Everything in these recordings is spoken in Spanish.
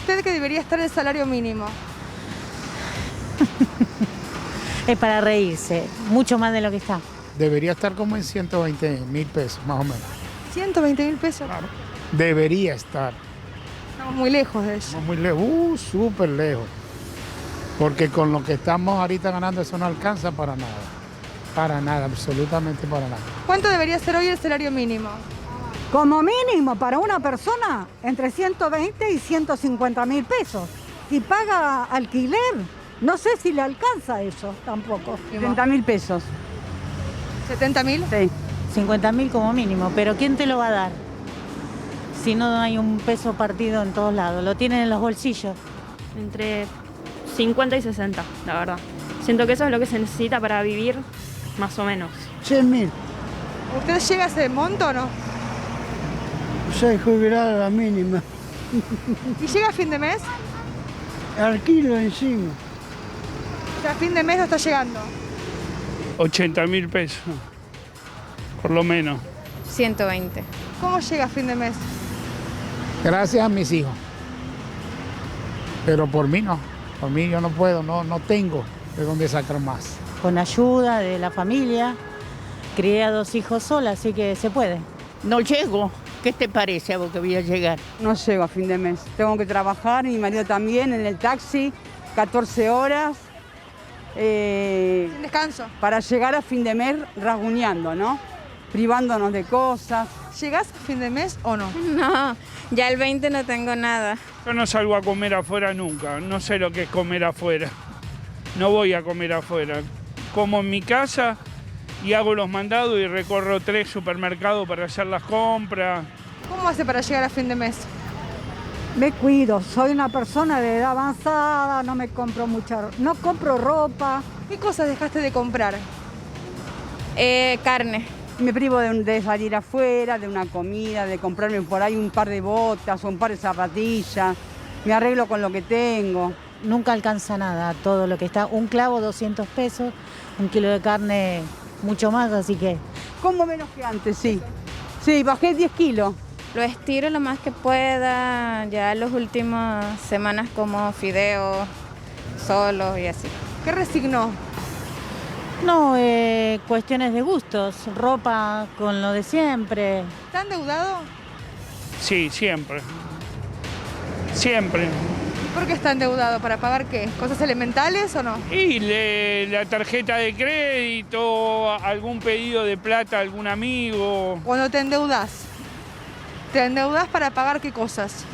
usted que debería estar el salario mínimo? Es para reírse, mucho más de lo que está. Debería estar como en 120.000 pesos, más o menos. 120.000 pesos. Claro. Debería estar. Estamos muy lejos de eso. Estamos muy lejos, súper lejos. Porque con lo que estamos ahorita ganando eso no alcanza para nada. Para nada, absolutamente para nada. ¿Cuánto debería ser hoy el salario mínimo? Como mínimo para una persona entre 120 y 150.000 pesos. Si paga alquiler, no sé si le alcanza eso tampoco. 70.000 pesos. ¿70.000? Sí. 50.000 como mínimo, pero ¿quién te lo va a dar? Si no hay un peso partido en todos lados, lo tienen en los bolsillos. Entre 50 y 60, la verdad. Siento que eso es lo que se necesita para vivir, más o menos. 100.000. ¿Usted llega a ese monto o no? Soy jubilado a la mínima. ¿Y llega a fin de mes? Alquilo encima. O sea, a fin de mes no está llegando. 80.000 pesos, por lo menos. 120. ¿Cómo llega a fin de mes? Gracias a mis hijos. Pero por mí no. Por mí yo no puedo, no tengo de dónde sacar más. Con ayuda de la familia, crié a 2 hijos sola, así que se puede. No llego. ¿Qué te parece a vos que voy a llegar? No llego a fin de mes. Tengo que trabajar, mi marido también, en el taxi, 14 horas. Sin descanso. Para llegar a fin de mes rasguñando, ¿no? Privándonos de cosas. ¿Llegás a fin de mes o no? No, ya el 20 no tengo nada. Yo no salgo a comer afuera nunca, no sé lo que es comer afuera. No voy a comer afuera. Como en mi casa y hago los mandados y recorro 3 supermercados para hacer las compras. ¿Cómo hace para llegar a fin de mes? Me cuido, soy una persona de edad avanzada, no me compro no compro ropa. ¿Qué cosas dejaste de comprar? Carne. Me privo de salir afuera, de una comida, de comprarme por ahí un par de botas o un par de zapatillas. Me arreglo con lo que tengo. Nunca alcanza nada, todo lo que está. Un clavo, 200 pesos, 1 kilo de carne, mucho más, así que... Como menos que antes, sí. Sí, bajé 10 kilos. Lo estiro lo más que pueda. Ya las últimas semanas como fideos solos y así. ¿Qué resignó? No, cuestiones de gustos, ropa con lo de siempre. ¿Está endeudado? Sí, siempre. Siempre. ¿Por qué está endeudado? ¿Para pagar qué? ¿Cosas elementales o no? Y la tarjeta de crédito, algún pedido de plata a algún amigo. Cuando ¿te endeudas para pagar qué cosas?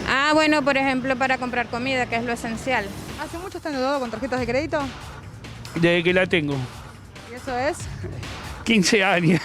Ah, bueno, por ejemplo, para comprar comida, que es lo esencial. ¿Hace mucho está endeudado con tarjetas de crédito? Desde que la tengo. ¿Y eso es? 15 años.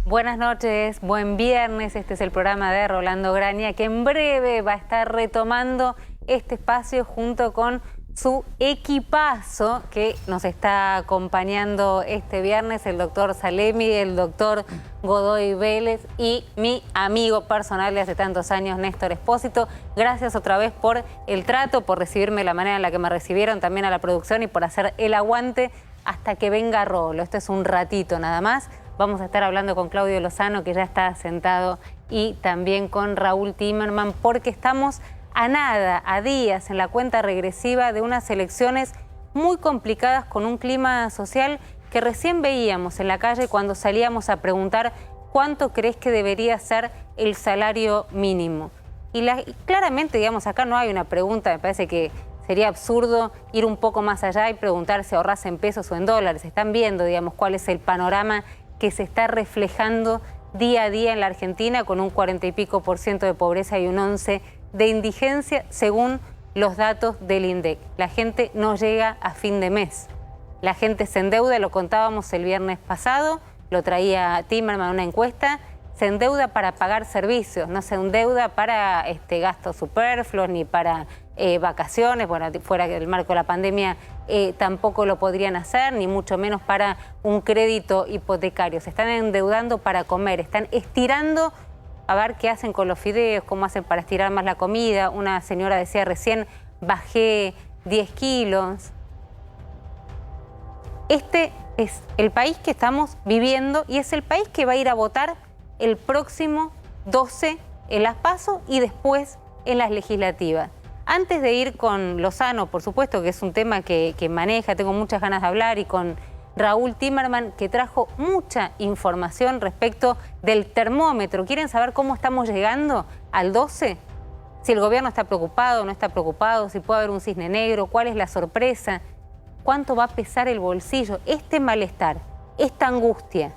Buenas noches, buen viernes. Este es el programa de Rolando Graña, que en breve va a estar retomando este espacio junto con su equipazo que nos está acompañando este viernes, el doctor Salemi, el doctor Godoy Vélez y mi amigo personal de hace tantos años, Néstor Espósito. Gracias otra vez por el trato, por recibirme de la manera en la que me recibieron, también a la producción y por hacer el aguante hasta que venga Rolo. Esto es un ratito nada más. Vamos a estar hablando con Claudio Lozano, que ya está sentado, y también con Raúl Timerman, porque estamos a nada, a días en la cuenta regresiva de unas elecciones muy complicadas con un clima social que recién veíamos en la calle cuando salíamos a preguntar cuánto crees que debería ser el salario mínimo. Y claramente, digamos, acá no hay una pregunta, me parece que sería absurdo ir un poco más allá y preguntar si ahorras en pesos o en dólares. Están viendo, digamos, cuál es el panorama que se está reflejando día a día en la Argentina con un 40 y pico % de pobreza y un 11% de indigencia según los datos del INDEC. La gente no llega a fin de mes. La gente se endeuda, lo contábamos el viernes pasado, lo traía Timerman en una encuesta, se endeuda para pagar servicios, no se endeuda para gastos superfluos ni para vacaciones. Bueno, fuera del marco de la pandemia tampoco lo podrían hacer, ni mucho menos para un crédito hipotecario. Se están endeudando para comer, están estirando a ver qué hacen con los fideos, cómo hacen para estirar más la comida. Una señora decía recién, bajé 10 kilos. Este es el país que estamos viviendo y es el país que va a ir a votar el próximo 12 en las PASO y después en las legislativas. Antes de ir con Lozano, por supuesto que es un tema que maneja, tengo muchas ganas de hablar, y con Raúl Timerman, que trajo mucha información respecto del termómetro. ¿Quieren saber cómo estamos llegando al 12? Si el gobierno está preocupado o no está preocupado, si puede haber un cisne negro, cuál es la sorpresa, cuánto va a pesar el bolsillo. Este malestar, esta angustia,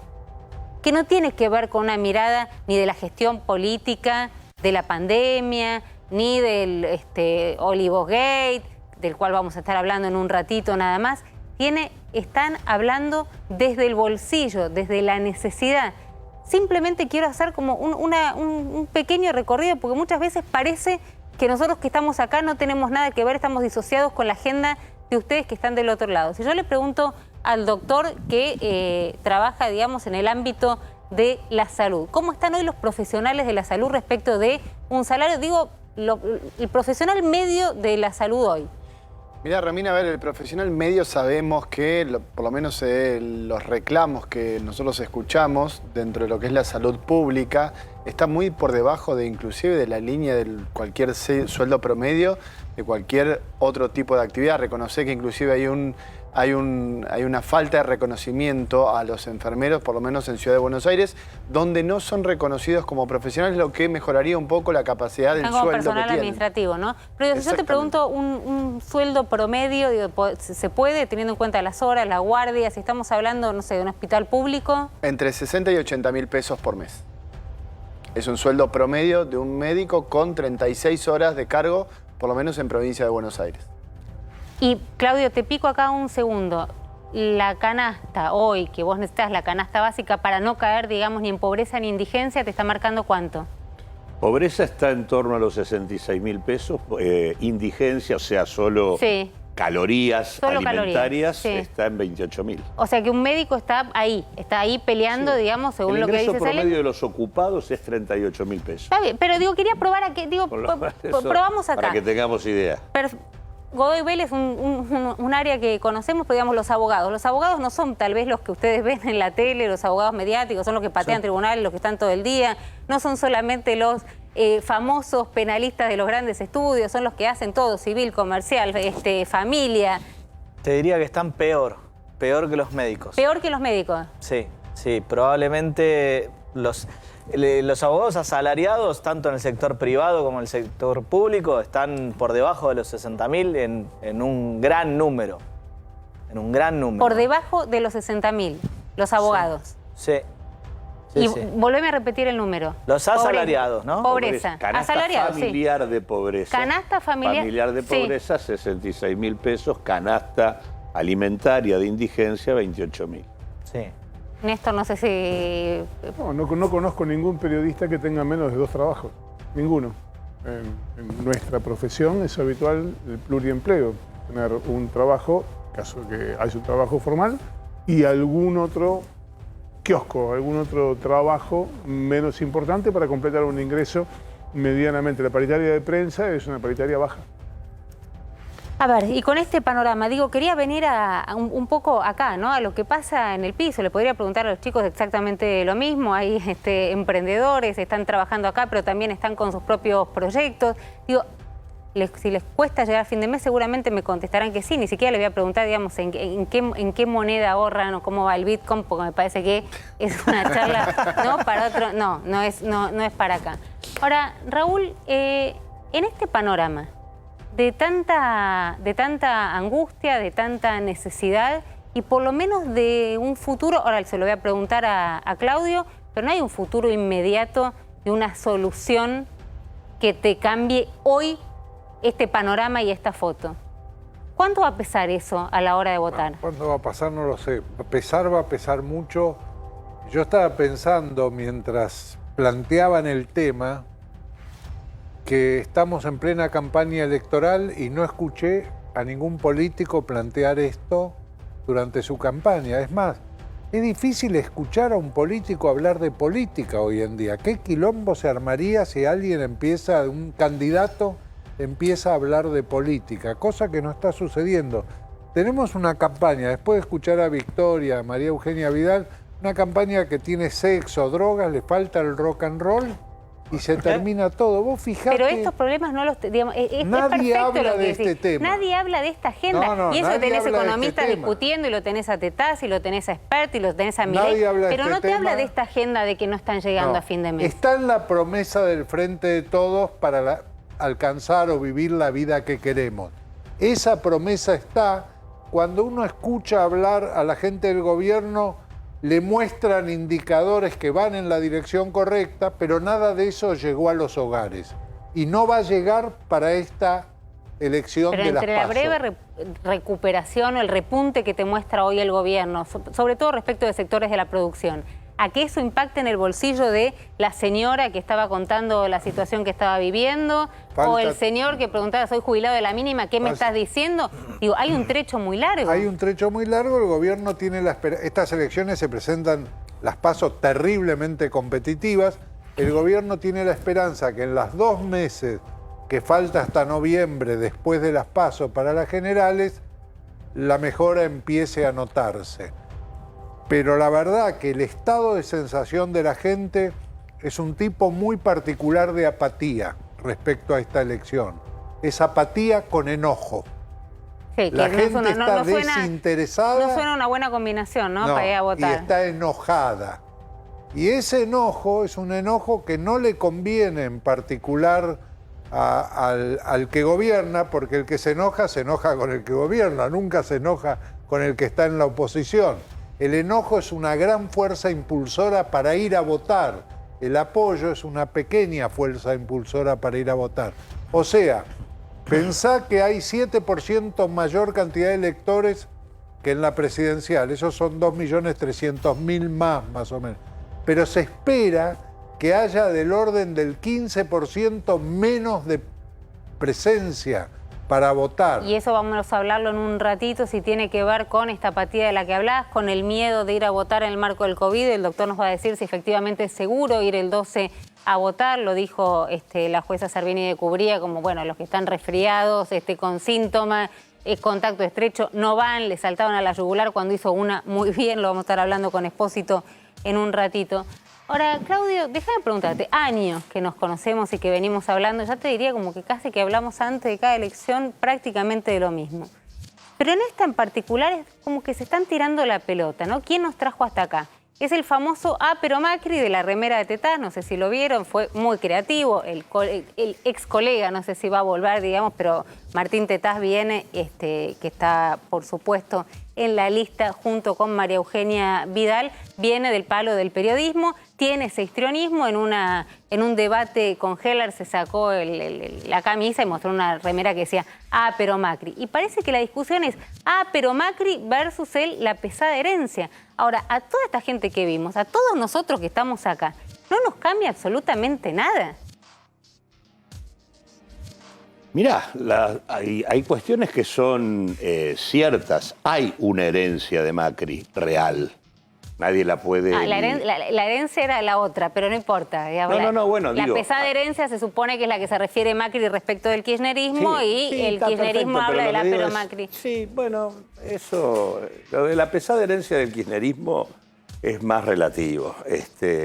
que no tiene que ver con una mirada ni de la gestión política, de la pandemia, ni del Olivosgate, del cual vamos a estar hablando en un ratito nada más. Están hablando desde el bolsillo, desde la necesidad. Simplemente quiero hacer como un pequeño recorrido, porque muchas veces parece que nosotros que estamos acá no tenemos nada que ver, estamos disociados con la agenda de ustedes que están del otro lado. Si yo le pregunto al doctor que trabaja, digamos, en el ámbito de la salud, ¿cómo están hoy los profesionales de la salud respecto de un salario? Digo, el profesional medio de la salud hoy. Mira, Romina, a ver, el profesional medio sabemos que, por lo menos los reclamos que nosotros escuchamos dentro de lo que es la salud pública, está muy por debajo de inclusive de la línea de cualquier sueldo promedio, de cualquier otro tipo de actividad. Reconocer que inclusive hay una falta de reconocimiento a los enfermeros, por lo menos en Ciudad de Buenos Aires, donde no son reconocidos como profesionales, lo que mejoraría un poco la capacidad del sueldo personal que administrativo, ¿no? Pero si yo te pregunto un sueldo promedio, digo, ¿se puede, teniendo en cuenta las horas, la guardia, si estamos hablando, no sé, de un hospital público? Entre 60 y 80 mil pesos por mes. Es un sueldo promedio de un médico con 36 horas de cargo, por lo menos en provincia de Buenos Aires. Y Claudio, te pico acá un segundo. La canasta hoy, que vos necesitas la canasta básica para no caer, digamos, ni en pobreza ni indigencia, ¿te está marcando cuánto? Pobreza está en torno a los 66.000 pesos. Indigencia, o sea, solo calorías solo alimentarias, calorías, está en 28.000. O sea que un médico está ahí peleando, digamos, según lo que dice El ingreso promedio de los ocupados es 38.000 pesos. Está bien, pero digo, quería probar a qué, digo, probamos acá. Para que tengamos idea. Godoy Vélez es un área que conocemos, pero digamos los abogados. Los abogados no son tal vez los que ustedes ven en la tele, los abogados mediáticos, son los que patean tribunales, los que están todo el día. No son solamente los famosos penalistas de los grandes estudios, son los que hacen todo, civil, comercial, familia. Te diría que están peor que los médicos. ¿Peor que los médicos? Sí, probablemente los abogados asalariados, tanto en el sector privado como en el sector público, están por debajo de los 60.000 en un gran número. Por debajo de los 60.000, los abogados. Sí. Volveme a repetir el número. Los asalariados, ¿no? Pobreza. Canasta familiar de pobreza. Canasta familiar de pobreza, 66.000 pesos. Canasta alimentaria de indigencia, 28.000. Sí. Néstor, no sé si... No conozco ningún periodista que tenga menos de 2 trabajos. Ninguno. En nuestra profesión es habitual el pluriempleo. Tener un trabajo, en caso que haya un trabajo formal, y algún otro kiosco, algún otro trabajo menos importante para completar un ingreso medianamente. La paritaria de prensa es una paritaria baja. A ver, y con este panorama, digo, quería venir un poco acá, ¿no? A lo que pasa en el piso. Le podría preguntar a los chicos exactamente lo mismo. Hay emprendedores, están trabajando acá, pero también están con sus propios proyectos. Digo, si les cuesta llegar a fin de mes, seguramente me contestarán que sí. Ni siquiera les voy a preguntar, digamos, en qué moneda ahorran o cómo va el Bitcoin, porque me parece que es una charla, ¿no? Para otro, no es para acá. Ahora, Raúl, en este panorama de tanta angustia, de tanta necesidad y por lo menos de un futuro, ahora se lo voy a preguntar a Claudio, pero no hay un futuro inmediato de una solución que te cambie hoy este panorama y esta foto. ¿Cuánto va a pesar eso a la hora de votar? ¿Cuánto va a pasar? No lo sé. Va a pesar mucho. Yo estaba pensando mientras planteaban el tema que estamos en plena campaña electoral y no escuché a ningún político plantear esto durante su campaña. Es más, es difícil escuchar a un político hablar de política hoy en día. ¿Qué quilombo se armaría si un candidato empieza a hablar de política? Cosa que no está sucediendo. Tenemos una campaña, después de escuchar a Victoria, a María Eugenia Vidal, una campaña que tiene sexo, drogas, le falta el rock and roll. y se termina todo. Vos fijate... Pero estos problemas no los... Digamos, es nadie perfecto habla lo que de este tema. Nadie habla de esta agenda. No, y eso nadie tenés habla de economistas este tema. discutiendo, y lo tenés a Tetaz, y lo tenés a Expert, y lo tenés a Nadie Milei. habla de Pero este no te tema. habla de esta agenda de que no están llegando No. a fin de mes. Está en la promesa del Frente de Todos para alcanzar o vivir la vida que queremos. Esa promesa está. Cuando uno escucha hablar a la gente del gobierno, le muestran indicadores que van en la dirección correcta, pero nada de eso llegó a los hogares. Y no va a llegar para esta elección Pero de las entre la PASO. breve recuperación o el repunte que te muestra hoy el gobierno, sobre todo respecto de sectores de la producción, a que eso impacte en el bolsillo de la señora que estaba contando la situación que estaba viviendo, o el señor que preguntaba, soy jubilado de la mínima, ¿qué me estás diciendo? Digo, hay un trecho muy largo. Hay un trecho muy largo, el gobierno tiene la esperanza. Estas elecciones se presentan, las PASO, terriblemente competitivas. El gobierno tiene la esperanza que en las 2 meses que falta hasta noviembre, después de las PASO para las generales, la mejora empiece a notarse. Pero la verdad que el estado de sensación de la gente es un tipo muy particular de apatía respecto a esta elección. Es apatía con enojo. Sí, que La no gente suena- está suena- desinteresada. No suena una buena combinación, ¿no? Para ir a Y votar. está enojada. Y ese enojo es un enojo que no le conviene en particular al que gobierna, porque el que se enoja con el que gobierna, nunca se enoja con el que está en la oposición. El enojo es una gran fuerza impulsora para ir a votar. El apoyo es una pequeña fuerza impulsora para ir a votar. O sea, pensá que hay 7% mayor cantidad de electores que en la presidencial. Esos son 2.300.000 más o menos. Pero se espera que haya del orden del 15% menos de presencia para votar. Y eso vamos a hablarlo en un ratito, si tiene que ver con esta apatía de la que hablás, con el miedo de ir a votar en el marco del COVID. El doctor nos va a decir si efectivamente es seguro ir el 12 a votar. Lo dijo la jueza Servini de Cubría, como bueno, los que están resfriados, con síntomas, contacto estrecho, no van, le saltaron a la yugular cuando hizo una muy bien. Lo vamos a estar hablando con Espósito en un ratito. Ahora, Claudio, déjame preguntarte, años que nos conocemos y que venimos hablando, ya te diría como que casi que hablamos antes de cada elección prácticamente de lo mismo. Pero en esta en particular es como que se están tirando la pelota, ¿no? ¿Quién nos trajo hasta acá? Es el famoso pero Macri de la remera de Tetaz, no sé si lo vieron, fue muy creativo, el ex colega, no sé si va a volver, digamos, pero Martín Tetaz viene, que está, por supuesto, en la lista junto con María Eugenia Vidal, viene del palo del periodismo, tiene ese histrionismo, en un debate con Heller se sacó la camisa y mostró una remera que decía pero Macri. Y parece que la discusión es pero Macri versus la pesada herencia. Ahora, a toda esta gente que vimos, a todos nosotros que estamos acá, no nos cambia absolutamente nada. Mirá, hay cuestiones que son ciertas. Hay una herencia de Macri real. Nadie la puede... La herencia era la otra, pero no importa. Digamos, bueno, la digo... pesada herencia se supone que es la que se refiere Macri respecto del kirchnerismo el está kirchnerismo perfecto, habla de la pero pero Macri. Sí, bueno, eso... Lo de la pesada herencia del kirchnerismo es más relativo.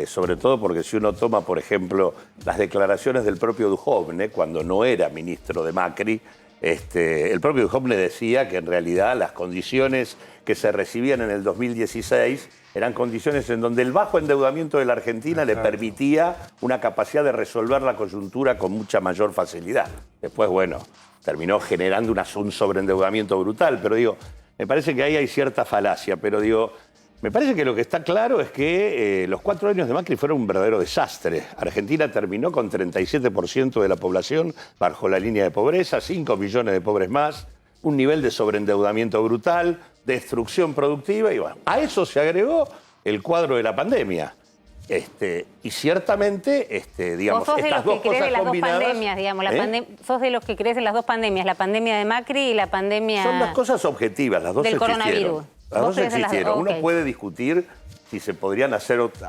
Sobre todo porque si uno toma, por ejemplo, las declaraciones del propio Duhovne, cuando no era ministro de Macri, el propio Duhovne decía que en realidad las condiciones que se recibían en el 2016 eran condiciones en donde el bajo endeudamiento de la Argentina le permitía una capacidad de resolver la coyuntura con mucha mayor facilidad. Después, bueno, terminó generando un sobreendeudamiento brutal, pero digo, me parece que ahí hay cierta falacia, pero digo, me parece que lo que está claro es que los 4 años de Macri fueron un verdadero desastre. Argentina terminó con 37% de la población bajo la línea de pobreza, 5 millones de pobres más, un nivel de sobreendeudamiento brutal, destrucción productiva, y bueno, a eso se agregó el cuadro de la pandemia. Y ciertamente, digamos, estas dos cosas combinadas... Pandemias, digamos, sos de los que crees en las dos pandemias, la pandemia de Macri y la pandemia... Son las cosas objetivas, las dos del existieron. Coronavirus. Las dos existieron. Okay. Uno puede discutir si se podrían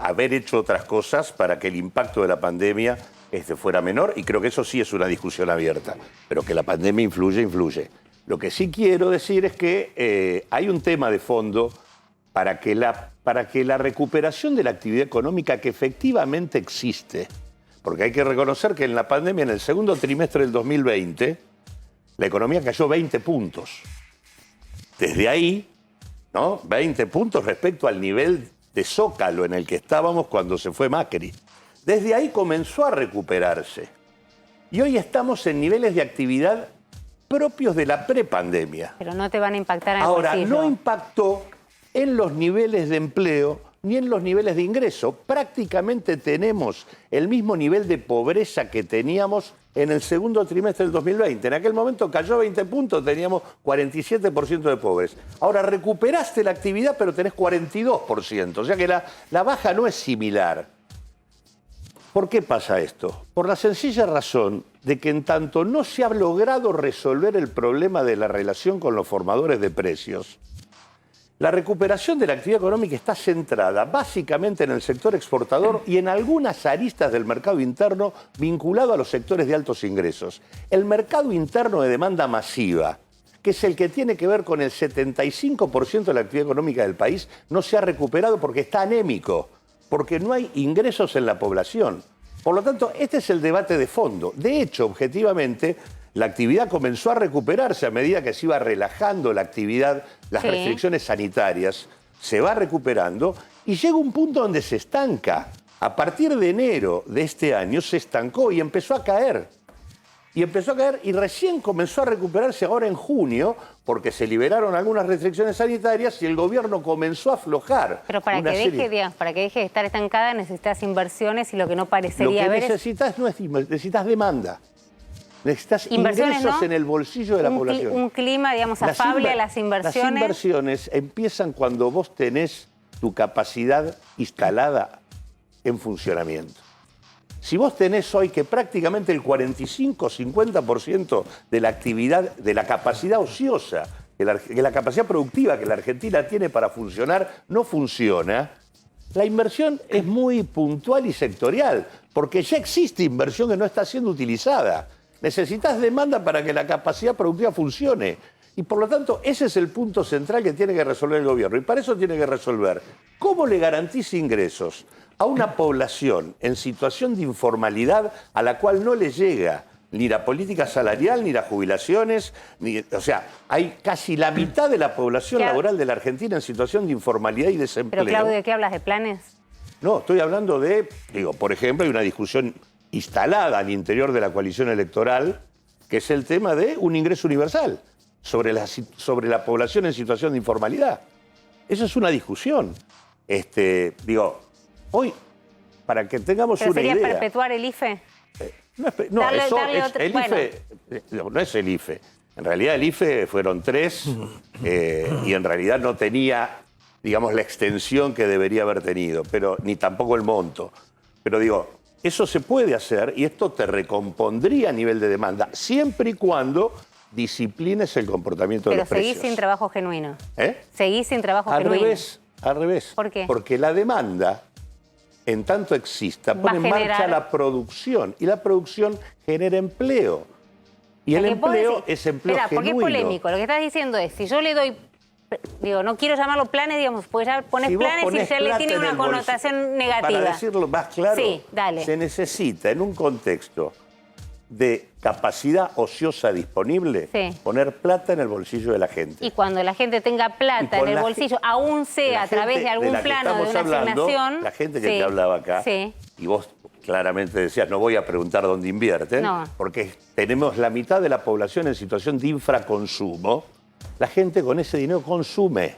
haber hecho otras cosas para que el impacto de la pandemia fuera menor, y creo que eso sí es una discusión abierta. Pero que la pandemia influye, influye. Lo que sí quiero decir es que hay un tema de fondo para que la recuperación de la actividad económica que efectivamente existe, Porque hay que reconocer que en la pandemia, en el segundo trimestre del 2020, la economía cayó 20 puntos. Desde ahí, ¿no? 20 puntos respecto al nivel de zócalo en el que estábamos cuando se fue Macri. Desde ahí comenzó a recuperarse. Y hoy estamos en niveles de actividad propios de la prepandemia. Pero no te van a impactar en el Ahora, bolsillo. no impactó en los niveles de empleo ni en los niveles de ingreso. Prácticamente tenemos el mismo nivel de pobreza que teníamos en el segundo trimestre del 2020. En aquel momento cayó 20 puntos, teníamos 47% de pobres. Ahora recuperaste la actividad, pero tenés 42%. O sea que la baja no es similar. ¿Por qué pasa esto? Por la sencilla razón de que en tanto no se ha logrado resolver el problema de la relación con los formadores de precios, la recuperación de la actividad económica está centrada básicamente en el sector exportador y en algunas aristas del mercado interno vinculado a los sectores de altos ingresos. El mercado interno de demanda masiva, que es el que tiene que ver con el 75% de la actividad económica del país, no se ha recuperado porque está anémico, porque no hay ingresos en la población. Por lo tanto, este es el debate de fondo. De hecho, objetivamente, la actividad comenzó a recuperarse a medida que se iba relajando la actividad, las restricciones sanitarias, se va recuperando y llega un punto donde se estanca. A partir de enero de este año se estancó y empezó a caer. Y recién comenzó a recuperarse ahora en junio porque se liberaron algunas restricciones sanitarias y el gobierno comenzó a aflojar. Pero para que deje, digamos, para que deje de estar estancada necesitas inversiones y lo que no parecería Lo que haber necesitas no es necesitas demanda. Necesitas ingresos, ¿no?, en el bolsillo de la población. Un clima, digamos, afable a las inversiones. Las inversiones empiezan cuando vos tenés tu capacidad instalada en funcionamiento. Si vos tenés hoy que prácticamente el 45-50% de la actividad, de la capacidad ociosa, que la capacidad productiva que la Argentina tiene para funcionar, no funciona, la inversión es muy puntual y sectorial, porque ya existe inversión que no está siendo utilizada. Necesitas demanda para que la capacidad productiva funcione. Y por lo tanto, ese es el punto central que tiene que resolver el gobierno. Y para eso tiene que resolver cómo le garantiza ingresos a una población en situación de informalidad a la cual no le llega ni la política salarial, ni las jubilaciones, o sea, hay casi la mitad de la población laboral de la Argentina en situación de informalidad y desempleo. Pero Claudio, ¿de qué hablas? ¿De planes? No, estoy hablando de, por ejemplo, hay una discusión instalada al interior de la coalición electoral, que es el tema de un ingreso universal sobre la población en situación de informalidad. Eso es una discusión. Hoy, para que tengamos una idea... ¿Pero sería perpetuar el IFE? No, no es el IFE. En realidad el IFE fueron 3 y en realidad no tenía, digamos, la extensión que debería haber tenido, pero ni tampoco el monto. Pero eso se puede hacer y esto te recompondría a nivel de demanda, siempre y cuando disciplines el comportamiento de los precios. Pero seguís sin trabajo genuino. ¿Eh? Seguís sin trabajo genuino. Al revés. ¿Por qué? Porque la demanda, en tanto exista, pone en marcha la producción y la producción genera empleo. Y el empleo es empleo genuino. ¿Por qué es polémico? Lo que estás diciendo es, si yo le doy, no quiero llamarlo planes, digamos, pues ya pones planes y ya le tiene una connotación negativa. Para decirlo más claro, sí, dale. Se necesita en un contexto de capacidad ociosa disponible, poner plata en el bolsillo de la gente. Y cuando la gente tenga plata en el bolsillo, aún sea a través de algún plano de una asignación... La gente que te hablaba acá, y vos claramente decías, no voy a preguntar dónde invierten, porque tenemos la mitad de la población en situación de infraconsumo, la gente con ese dinero consume.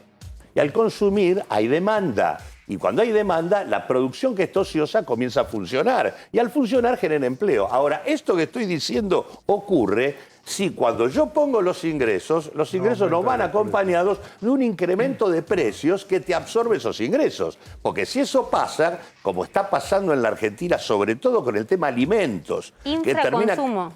Y al consumir hay demanda. Y cuando hay demanda, la producción que está ociosa comienza a funcionar. Y al funcionar genera empleo. Ahora, esto que estoy diciendo ocurre si cuando yo pongo los ingresos no van acompañados de un incremento de precios que te absorbe esos ingresos. Porque si eso pasa, como está pasando en la Argentina, sobre todo con el tema alimentos... Infraconsumo.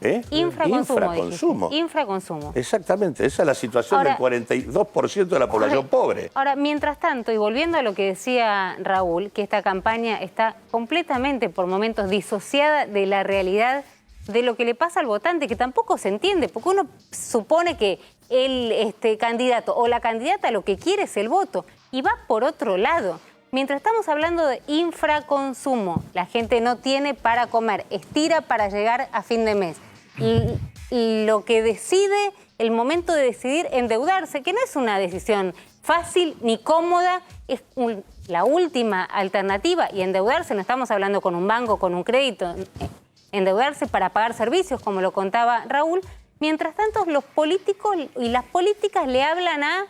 Infraconsumo. Exactamente, esa es la situación del 42% de la población pobre. Ahora, mientras tanto, y volviendo a lo que decía Raúl, que esta campaña está completamente por momentos disociada de la realidad de lo que le pasa al votante, que tampoco se entiende, porque uno supone que el candidato o la candidata lo que quiere es el voto, y va por otro lado. mientras estamos hablando de infraconsumo, la gente no tiene para comer, estira para llegar a fin de mes. Y lo que decide, el momento de decidir endeudarse, que no es una decisión fácil ni cómoda, es la última alternativa. Y endeudarse, no estamos hablando con un banco, con un crédito, endeudarse para pagar servicios, como lo contaba Raúl. Mientras tanto, los políticos y las políticas le hablan a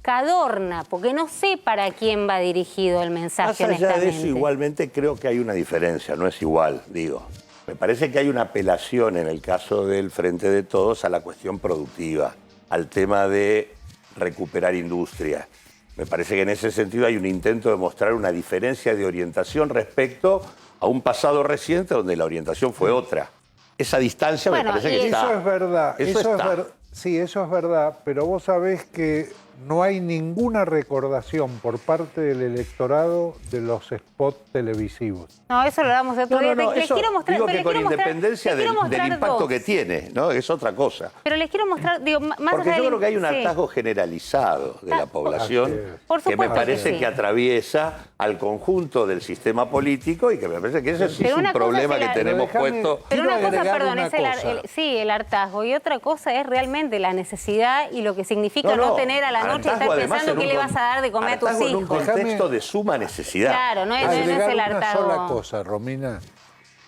Cadorna, porque no sé para quién va dirigido el mensaje. Más allá de eso, igualmente creo que hay una diferencia, no es igual, digo. Me parece que hay una apelación en el caso del Frente de Todos a la cuestión productiva, al tema de recuperar industria. Me parece que en ese sentido hay un intento de mostrar una diferencia de orientación respecto a un pasado reciente donde la orientación fue otra. Esa distancia me parece que está. Eso es verdad. Sí, eso es verdad, pero vos sabés que no hay ninguna recordación por parte del electorado de los spots televisivos. No, eso lo damos otro día. Les quiero mostrar, digo que con independencia del impacto que tiene, ¿no? Es otra cosa. Pero les quiero mostrar, digo, más porque allá yo creo que hay un hartazgo generalizado de la población que me parece que atraviesa al conjunto del sistema político y que me parece que ese sí es un problema que tenemos puesto. Pero una cosa, perdón, es el hartazgo, y otra cosa es realmente la necesidad y lo que significa no tener a la noche estar pensando qué le vas a dar de comer a tus hijos. En un contexto de suma necesidad. Claro, no es el hartazgo. Una sola cosa, Romina.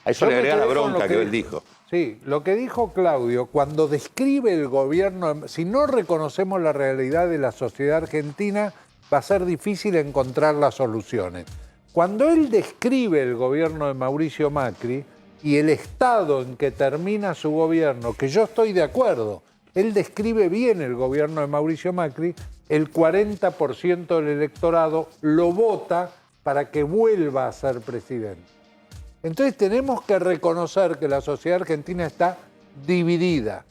A eso le agrega la bronca que él dijo. Sí, lo que dijo Claudio, cuando describe el gobierno, si no reconocemos la realidad de la sociedad argentina, va a ser difícil encontrar las soluciones. Cuando él describe el gobierno de Mauricio Macri y el estado en que termina su gobierno, que yo estoy de acuerdo, él describe bien el gobierno de Mauricio Macri, el 40% del electorado lo vota para que vuelva a ser presidente. Entonces tenemos que reconocer que la sociedad argentina está dividida.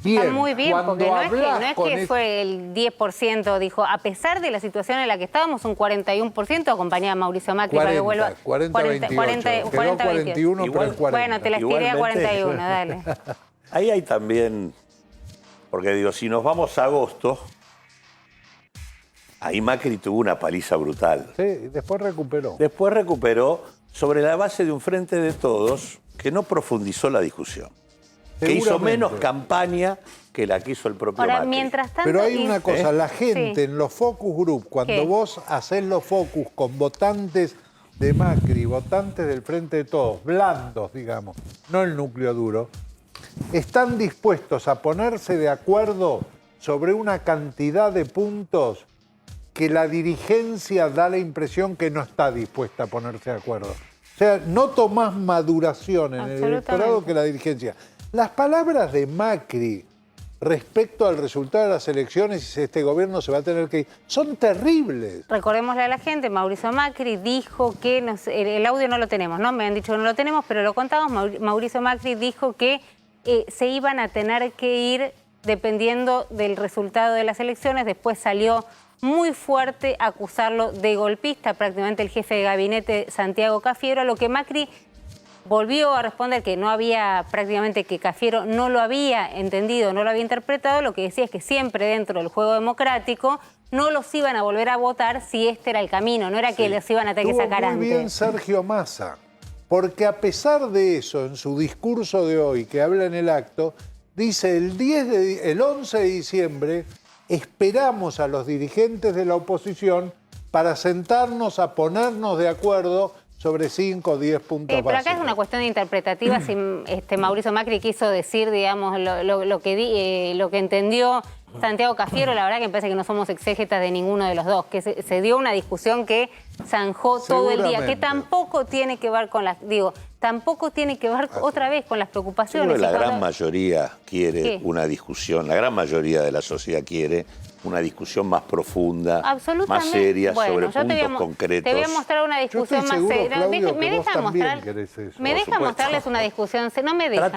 Bien, está muy bien, porque no es que fue el 10%, dijo, a pesar de la situación en la que estábamos, un 41% acompañaba a Mauricio Macri 40, para que vuelva. 40-28. Quedó 41, pero es 40. Bueno, te la estiré a 41, dale. Ahí hay también, porque digo, si nos vamos a agosto, ahí Macri tuvo una paliza brutal. Sí, después recuperó. Después recuperó sobre la base de un Frente de Todos que no profundizó la discusión. Que hizo menos campaña que la que hizo el propio Macri. Mientras tanto, pero hay una cosa, la gente en los focus group, cuando vos hacés los focus con votantes de Macri, votantes del Frente de Todos, blandos, digamos, no el núcleo duro, están dispuestos a ponerse de acuerdo sobre una cantidad de puntos que la dirigencia da la impresión que no está dispuesta a ponerse de acuerdo. O sea, noto más maduración en el electorado que la dirigencia. Las palabras de Macri respecto al resultado de las elecciones y si este gobierno se va a tener que ir, son terribles. Recordémosle a la gente, Mauricio Macri dijo que, el audio no lo tenemos, ¿no? Me han dicho que no lo tenemos, pero lo contamos. Mauricio Macri dijo que se iban a tener que ir dependiendo del resultado de las elecciones. Después salió muy fuerte a acusarlo de golpista, prácticamente el jefe de gabinete Santiago Cafiero, a lo que Macri volvió a responder que no había, prácticamente que Cafiero no lo había entendido, no lo había interpretado. Lo que decía es que siempre dentro del juego democrático no los iban a volver a votar si este era el camino, no era que los iban a tener que sacar antes. Muy bien Sergio Massa, porque a pesar de eso, en su discurso de hoy, que habla en el acto, dice el 11 de diciembre esperamos a los dirigentes de la oposición para sentarnos a ponernos de acuerdo sobre 5 o 10 puntos pero básicos. acá es una cuestión interpretativa si Mauricio Macri quiso decir, digamos, lo que entendió Santiago Cafiero. La verdad que me parece que no somos exégetas de ninguno de los dos, que se dio una discusión que zanjó todo el día, que tampoco tiene que ver con tampoco tiene que ver otra vez con las preocupaciones. La gran mayoría quiere una discusión, la gran mayoría de la sociedad quiere una discusión más profunda, más seria, sobre puntos concretos. Te voy a mostrar una discusión más seria. Claudio, me dejan mostrarles una discusión seria. No me dejan.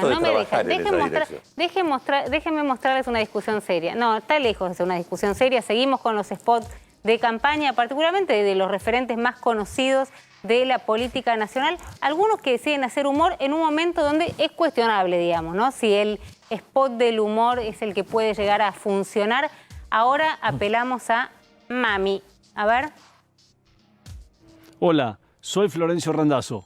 Déjenme mostrarles una discusión seria. No, está lejos de ser una discusión seria. Seguimos con los spots de campaña, particularmente de los referentes más conocidos de la política nacional. Algunos que deciden hacer humor en un momento donde es cuestionable, digamos, ¿no? Si el spot del humor es el que puede llegar a funcionar. Ahora apelamos a Mami. A ver. Hola, soy Florencio Randazzo.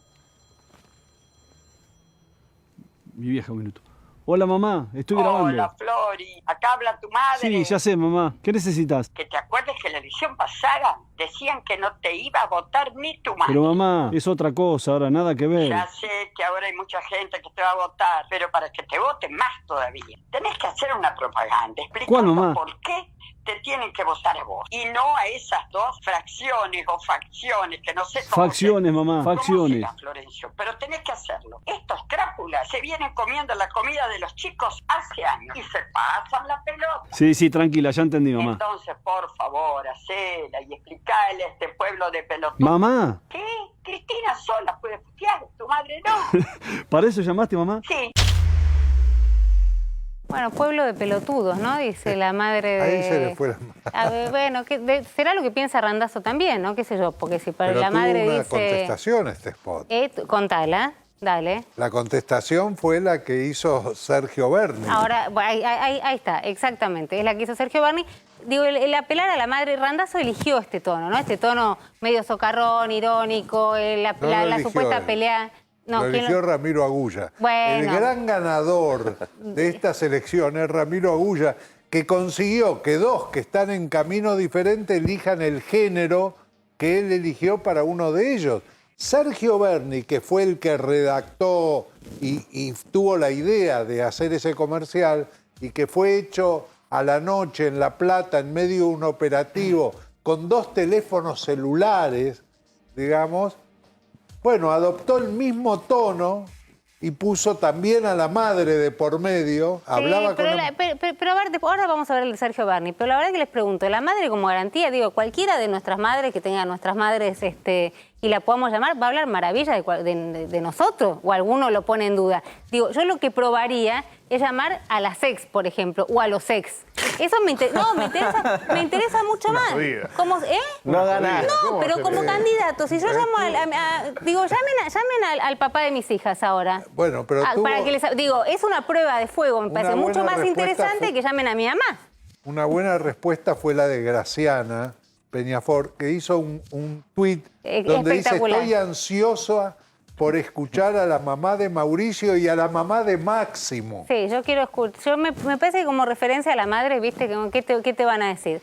Mi vieja, un minuto. Hola, mamá, estoy grabando. Hola, Flori. Acá habla tu madre. Sí, ya sé, mamá. ¿Qué necesitas? Que te acuerdes que en la elección pasada decían que no te iba a votar ni tu madre. Pero mamá, es otra cosa, ahora nada que ver. Ya sé que ahora hay mucha gente que te va a votar, pero para que te voten más todavía, tenés que hacer una propaganda explicando ¿Cuál, mamá? por qué te tienen que votar a vos y no a esas dos fracciones o facciones que no sé cómo Facciones, mamá, facciones. será, Florencio, pero tenés que hacerlo. Estos crápulas se vienen comiendo la comida de los chicos hace años y se pasan la pelota. Sí, tranquila, ya entendí, mamá. Entonces, por favor, hacela y explicale a este pueblo de pelotudos. Mamá, ¿Qué? Cristina sola puede putear, tu madre no. ¿para eso llamaste, mamá? Sí. Bueno, pueblo de pelotudos, ¿no? Dice la madre de... Ahí se le fue la A ver, bueno, será lo que piensa Randazzo también, ¿no? Qué sé yo, porque si para Pero la tuvo madre una dice... contestación este spot. Contala, dale. La contestación fue la que hizo Sergio Berni. Ahora, bueno, ahí está, exactamente. Es la que hizo Sergio Berni. Digo, el apelar a la madre, Randazzo eligió este tono, ¿no? Este tono medio socarrón, irónico, la supuesta pelea... No, lo eligió Ramiro Agulla. Bueno. El gran ganador de estas elecciones es Ramiro Agulla, que consiguió que dos que están en camino diferente elijan el género que él eligió para uno de ellos. Sergio Berni, que fue el que redactó y tuvo la idea de hacer ese comercial y que fue hecho a la noche en La Plata en medio de un operativo con 2 teléfonos celulares, digamos, bueno, adoptó el mismo tono y puso también a la madre de por medio. Hablaba pero, con... pero a ver, ahora vamos a ver el de Sergio Berni. Pero la verdad que les pregunto, la madre como garantía, digo, cualquiera de nuestras madres que tenga nuestras madres y la podamos llamar, ¿va a hablar maravilla de nosotros? ¿O alguno lo pone en duda? Digo, yo lo que probaría es llamar a las ex, por ejemplo, o a los ex. Eso me interesa mucho más. Como, No ganás. No, pero como candidato, si yo llamo llamen al papá de mis hijas ahora. Bueno, pero para que digo, es una prueba de fuego, me parece mucho más interesante que llamen a mi mamá. Una buena respuesta fue la de Graciana Peñafort, que hizo un tuit donde dice: estoy ansiosa por escuchar a la mamá de Mauricio y a la mamá de Máximo. Sí, yo quiero escuchar. Me parece que como referencia a la madre, ¿viste? ¿Qué te van a decir?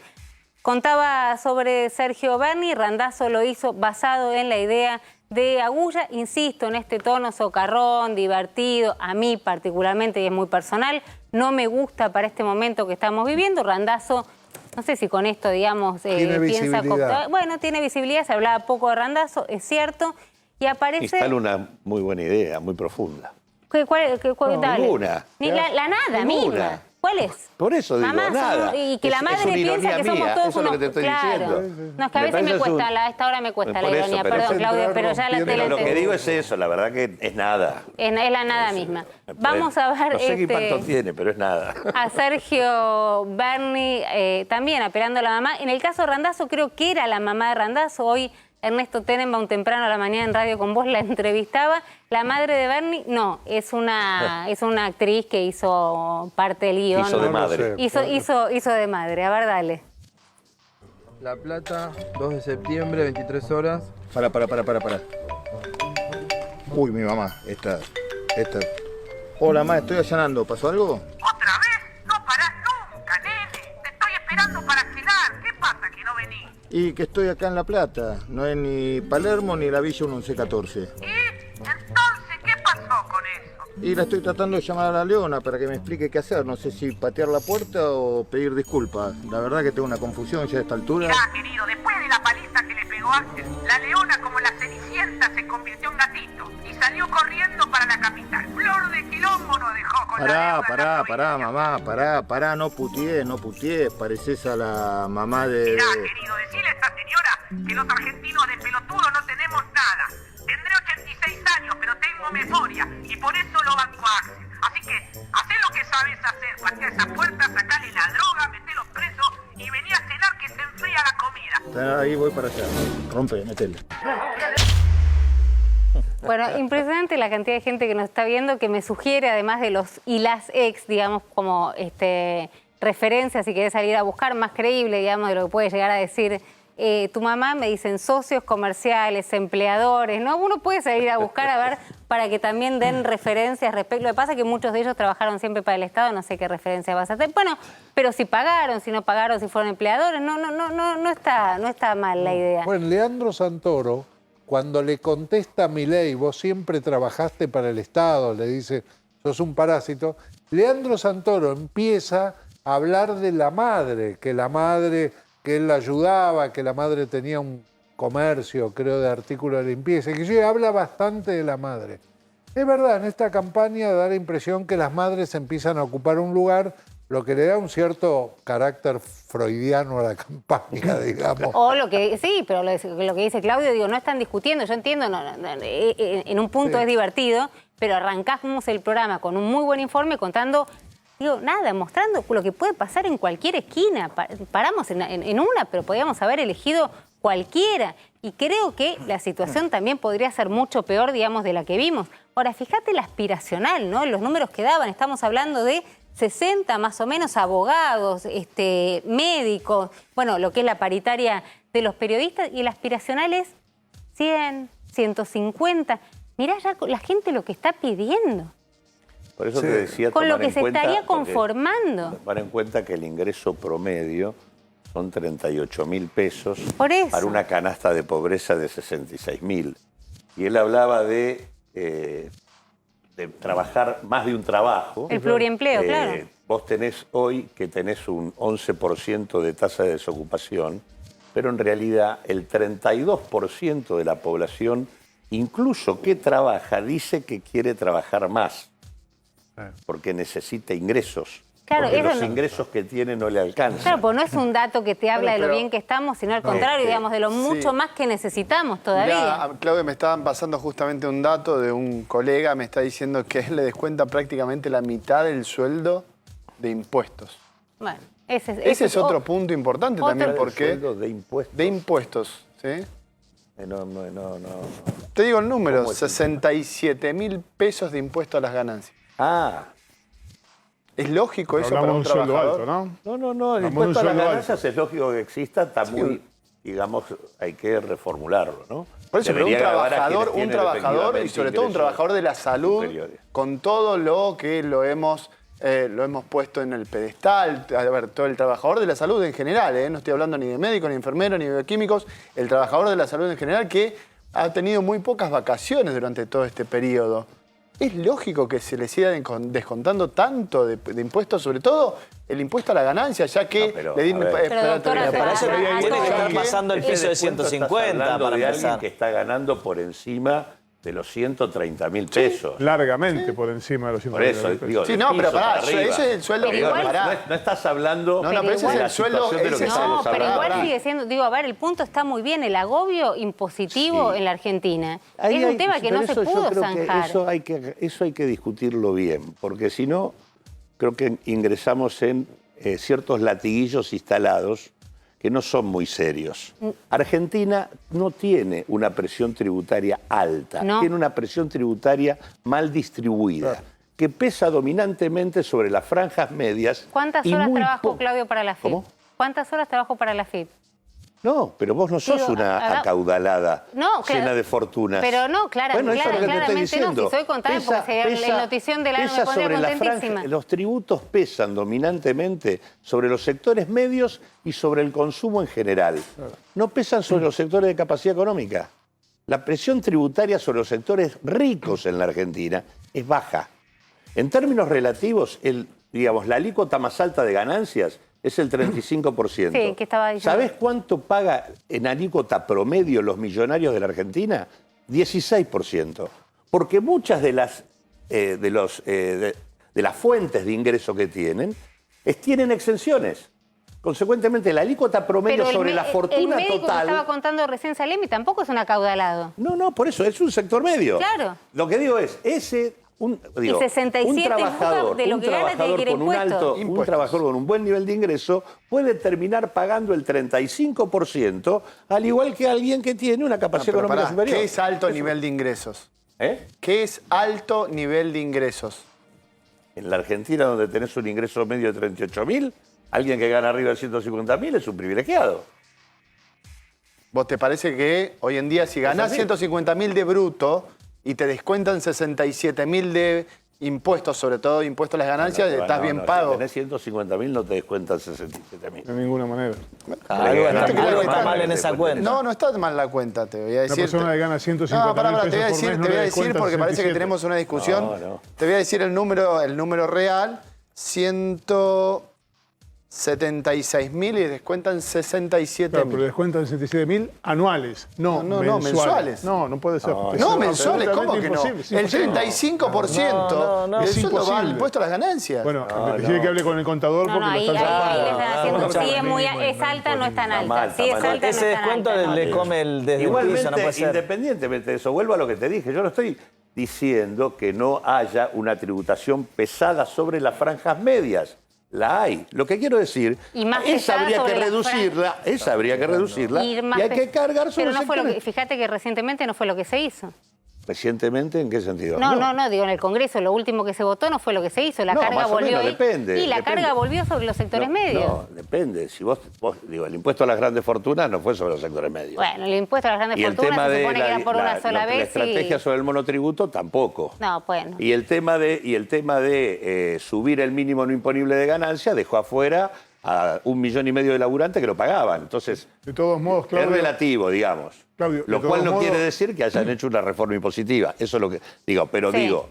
Contaba sobre Sergio Berni, Randazzo lo hizo basado en la idea de Agulla, insisto, en este tono socarrón, divertido, a mí particularmente, y es muy personal, no me gusta para este momento que estamos viviendo. Randazzo, no sé si con esto, digamos, piensa... Bueno, tiene visibilidad, se hablaba poco de Randazzo, es cierto, y aparece... Instala una muy buena idea, muy profunda. ¿Cuál, dale. Ninguna. Ni la nada misma. ¿Cuál es? Por eso digo, Mamá, nada. Y que la madre piensa que somos todos eso es lo que te estoy diciendo. No, es que a veces me cuesta, a esta hora me cuesta la ironía. Perdón, Claudia, pero ya la tele... Lo que digo es eso, la verdad que es nada. Es la nada misma. Vamos a ver... No sé qué impacto tiene, pero es nada. A Sergio Berni también apelando a la mamá. En el caso de Randazzo, creo que era la mamá de Randazzo. Hoy Ernesto Tenenbaum temprano a la mañana en Radio con Vos la entrevistaba. La madre de Berni, no, es una actriz que hizo parte del guión. Hizo de madre. Hizo de madre. A ver, dale. La Plata, 2 de septiembre, 23 horas. Para. Uy, mi mamá, esta. Hola, mamá, estoy allanando. ¿Pasó algo? ¿Otra vez? No parás nunca, nene. Te estoy esperando para cenar. ¿Qué pasa que no venís? Y que estoy acá en La Plata. No es ni Palermo ni la Villa 1114. ¿Y? Entonces, ¿qué pasó con eso? Y la estoy tratando de llamar a la Leona para que me explique qué hacer. No sé si patear la puerta o pedir disculpas. La verdad que tengo una confusión ya a esta altura. Mirá, querido, después de la paliza que le pegó Ángel, la Leona, como la Cenicienta, se convirtió en gatito y salió corriendo para la capital. Flor de quilombo nos dejó con Pará, mamá, pará, no putees, pareces a la mamá de... Mirá, querido, decile a esta señora que los argentinos de pelotudo no tenemos nada. Tendré 86 años, pero tengo memoria y por eso lo banco a Axel. Así que, hacé lo que sabes hacer, patea esa puerta, sacale la droga, metelo preso y vení a cenar que se enfría la comida. Ahí voy para allá, rompe, metele. Bueno, impresionante la cantidad de gente que nos está viendo, que me sugiere, además de los y las ex, digamos, como referencia, si querés salir a buscar, más creíble, digamos, de lo que puede llegar a decir tu mamá, me dicen socios comerciales, empleadores, ¿no? Uno puede salir a buscar a ver para que también den referencias respecto. Lo que pasa es que muchos de ellos trabajaron siempre para el Estado, no sé qué referencia vas a hacer. Bueno, pero si pagaron, si no pagaron, si fueron empleadores, no está mal la idea. Bueno, Leandro Santoro, cuando le contesta a Milei, vos siempre trabajaste para el Estado, le dice, sos un parásito, Leandro Santoro empieza a hablar de la madre, que él la ayudaba, que la madre tenía un comercio, creo, de artículos de limpieza, y que sí, habla bastante de la madre. Es verdad, en esta campaña da la impresión que las madres empiezan a ocupar un lugar, lo que le da un cierto carácter freudiano a la campaña, digamos. O lo que, sí, pero lo que dice Claudio, digo, no están discutiendo, yo entiendo, en un punto es divertido, pero arrancamos el programa con un muy buen informe contando, digo, nada, mostrando lo que puede pasar en cualquier esquina. Paramos en una, pero podíamos haber elegido cualquiera. Y creo que la situación también podría ser mucho peor, digamos, de la que vimos. Ahora, fíjate la aspiracional, ¿no? Los números que daban, estamos hablando de 60 más o menos abogados, médicos, bueno, lo que es la paritaria de los periodistas, y el aspiracional es 100, 150. Mirá ya la gente lo que está pidiendo. Por eso te decía, con lo tomar que se en cuenta, estaría conformando. Tomar en cuenta que el ingreso promedio son 38.000 pesos Por eso. para una canasta de pobreza de 66.000. Y él hablaba de trabajar más de un trabajo. El pluriempleo, claro. Vos tenés hoy que tenés un 11% de tasa de desocupación, pero en realidad el 32% de la población, incluso que trabaja, dice que quiere trabajar más, porque necesita ingresos. Claro, porque los no, ingresos que tiene no le alcanzan. Claro, pues no es un dato que te habla de lo bien que estamos, sino al contrario, digamos, de lo mucho sí. más que necesitamos todavía. Mirá, Claudia, me estaban pasando justamente un dato de un colega, me está diciendo que él le descuenta prácticamente la mitad del sueldo de impuestos. Bueno, ese es otro punto importante también, porque... Sueldo de impuestos. De impuestos, ¿sí? No. Te digo el número, 67.000 pesos de impuesto a las ganancias. Ah. ¿Es lógico eso para un sueldo trabajador? alto, ¿no? No, el impuesto a las ganancias es lógico que exista, está muy, digamos, hay que reformularlo, ¿no? Por eso, pero un trabajador y sobre todo un trabajador de la salud, con todo lo que lo hemos puesto en el pedestal, a ver, todo el trabajador de la salud en general, no estoy hablando ni de médicos, ni de enfermeros, ni de bioquímicos, el trabajador de la salud en general que ha tenido muy pocas vacaciones durante todo este periodo. ¿Es lógico que se le siga descontando tanto de impuestos, sobre todo el impuesto a la ganancia, ya que le di... Para eso tiene que estar pasando el piso de 150 para de empezar. alguien que está ganando por encima de los 130.000 pesos. Largamente por encima de los 130.000 pesos. Por eso, digo, sí, no, pero pará, ese es el sueldo que no estás hablando pero ese es el sueldo de lo que estamos pero hablando. igual sigue siendo, digo, a ver, el punto está muy bien, el agobio impositivo en la Argentina. Ahí es un tema que no se pudo yo creo zanjar. Que eso hay que discutirlo bien, porque si no, creo que ingresamos en ciertos latiguillos instalados que no son muy serios. Argentina no tiene una presión tributaria alta, tiene una presión tributaria mal distribuida, que pesa dominantemente sobre las franjas medias. ¿Cuántas horas trabajó Claudio para la FIP? ¿Cómo? ¿Cuántas horas trabajó para la FIP? No, pero vos no sos una acaudalada, llena de fortunas. Pero no, claramente no. Si soy contable, porque sería la notición del año me pondría contentísima. Los tributos pesan dominantemente sobre los sectores medios y sobre el consumo en general. No pesan sobre los sectores de capacidad económica. La presión tributaria sobre los sectores ricos en la Argentina es baja. En términos relativos, la alícuota más alta de ganancias es el 35%. Sí, que estaba diciendo. ¿Sabés cuánto paga en alícuota promedio los millonarios de la Argentina? 16%. Porque muchas de las fuentes de ingreso que tienen exenciones. Consecuentemente, la alícuota promedio sobre la fortuna el médico total... que estaba contando recién Salemi tampoco es un acaudalado. No, por eso, es un sector medio. Claro. Lo que digo es, un 67 trabajador, de lo que gana tiene que ir un trabajador con un buen nivel de ingreso puede terminar pagando el 35%, al igual que alguien que tiene una capacidad económica superior. ¿Qué es alto nivel de ingresos? ¿Qué es alto nivel de ingresos? En la Argentina, donde tenés un ingreso medio de 38.000, alguien que gana arriba de 150.000 es un privilegiado. ¿Vos te parece que hoy en día si ganás 150.000 de bruto y te descuentan 67.000 de impuestos, sobre todo impuestos a las ganancias, estás bien pago? Si tenés 150.000 no te descuentan 67.000. De ninguna manera. Algo está mal en esa cuenta. No está mal la cuenta, te voy a decir. Una persona que gana 150.000 pesos te voy a decir porque parece que tenemos una discusión. Te voy a decir el número real, 176.000 y descuentan 67.000. Claro, pero descuentan 67.000 anuales, no mensuales. No puede ser. No, mensuales, ¿cómo que no? El 35% del sueldo va al impuesto a las ganancias. Bueno, decide que hable con el contador porque ahí le están haciendo. Si es alta, no es tan alta. Si es alta, ese descuento le come desde el piso, no puede ser. Independientemente de eso, vuelvo a lo que te dije. Yo no estoy diciendo que no haya una tributación pesada sobre las franjas medias. La hay. Lo que quiero decir, esa habría que reducirla, y hay que cargar sobre Pero no fue lo que, fíjate que recientemente no fue lo que se hizo. ¿Recientemente en qué sentido? No, digo, en el Congreso lo último que se votó no fue lo que se hizo, la carga volvió ahí. Depende, y la carga volvió sobre los sectores medios. No, depende. Si vos, digo, el impuesto a las grandes fortunas no fue sobre los sectores medios. Bueno, el impuesto a las grandes fortunas se supone que era por una sola vez. La estrategia sobre el monotributo tampoco. No, bueno. Y el tema de subir el mínimo no imponible de ganancia dejó afuera a 1,5 millones de laburantes que lo pagaban. Entonces, de todos modos, Claudio, es relativo, digamos. Claudio, lo cual no quiere decir que hayan hecho una reforma impositiva. Eso es lo que digo. Pero digo,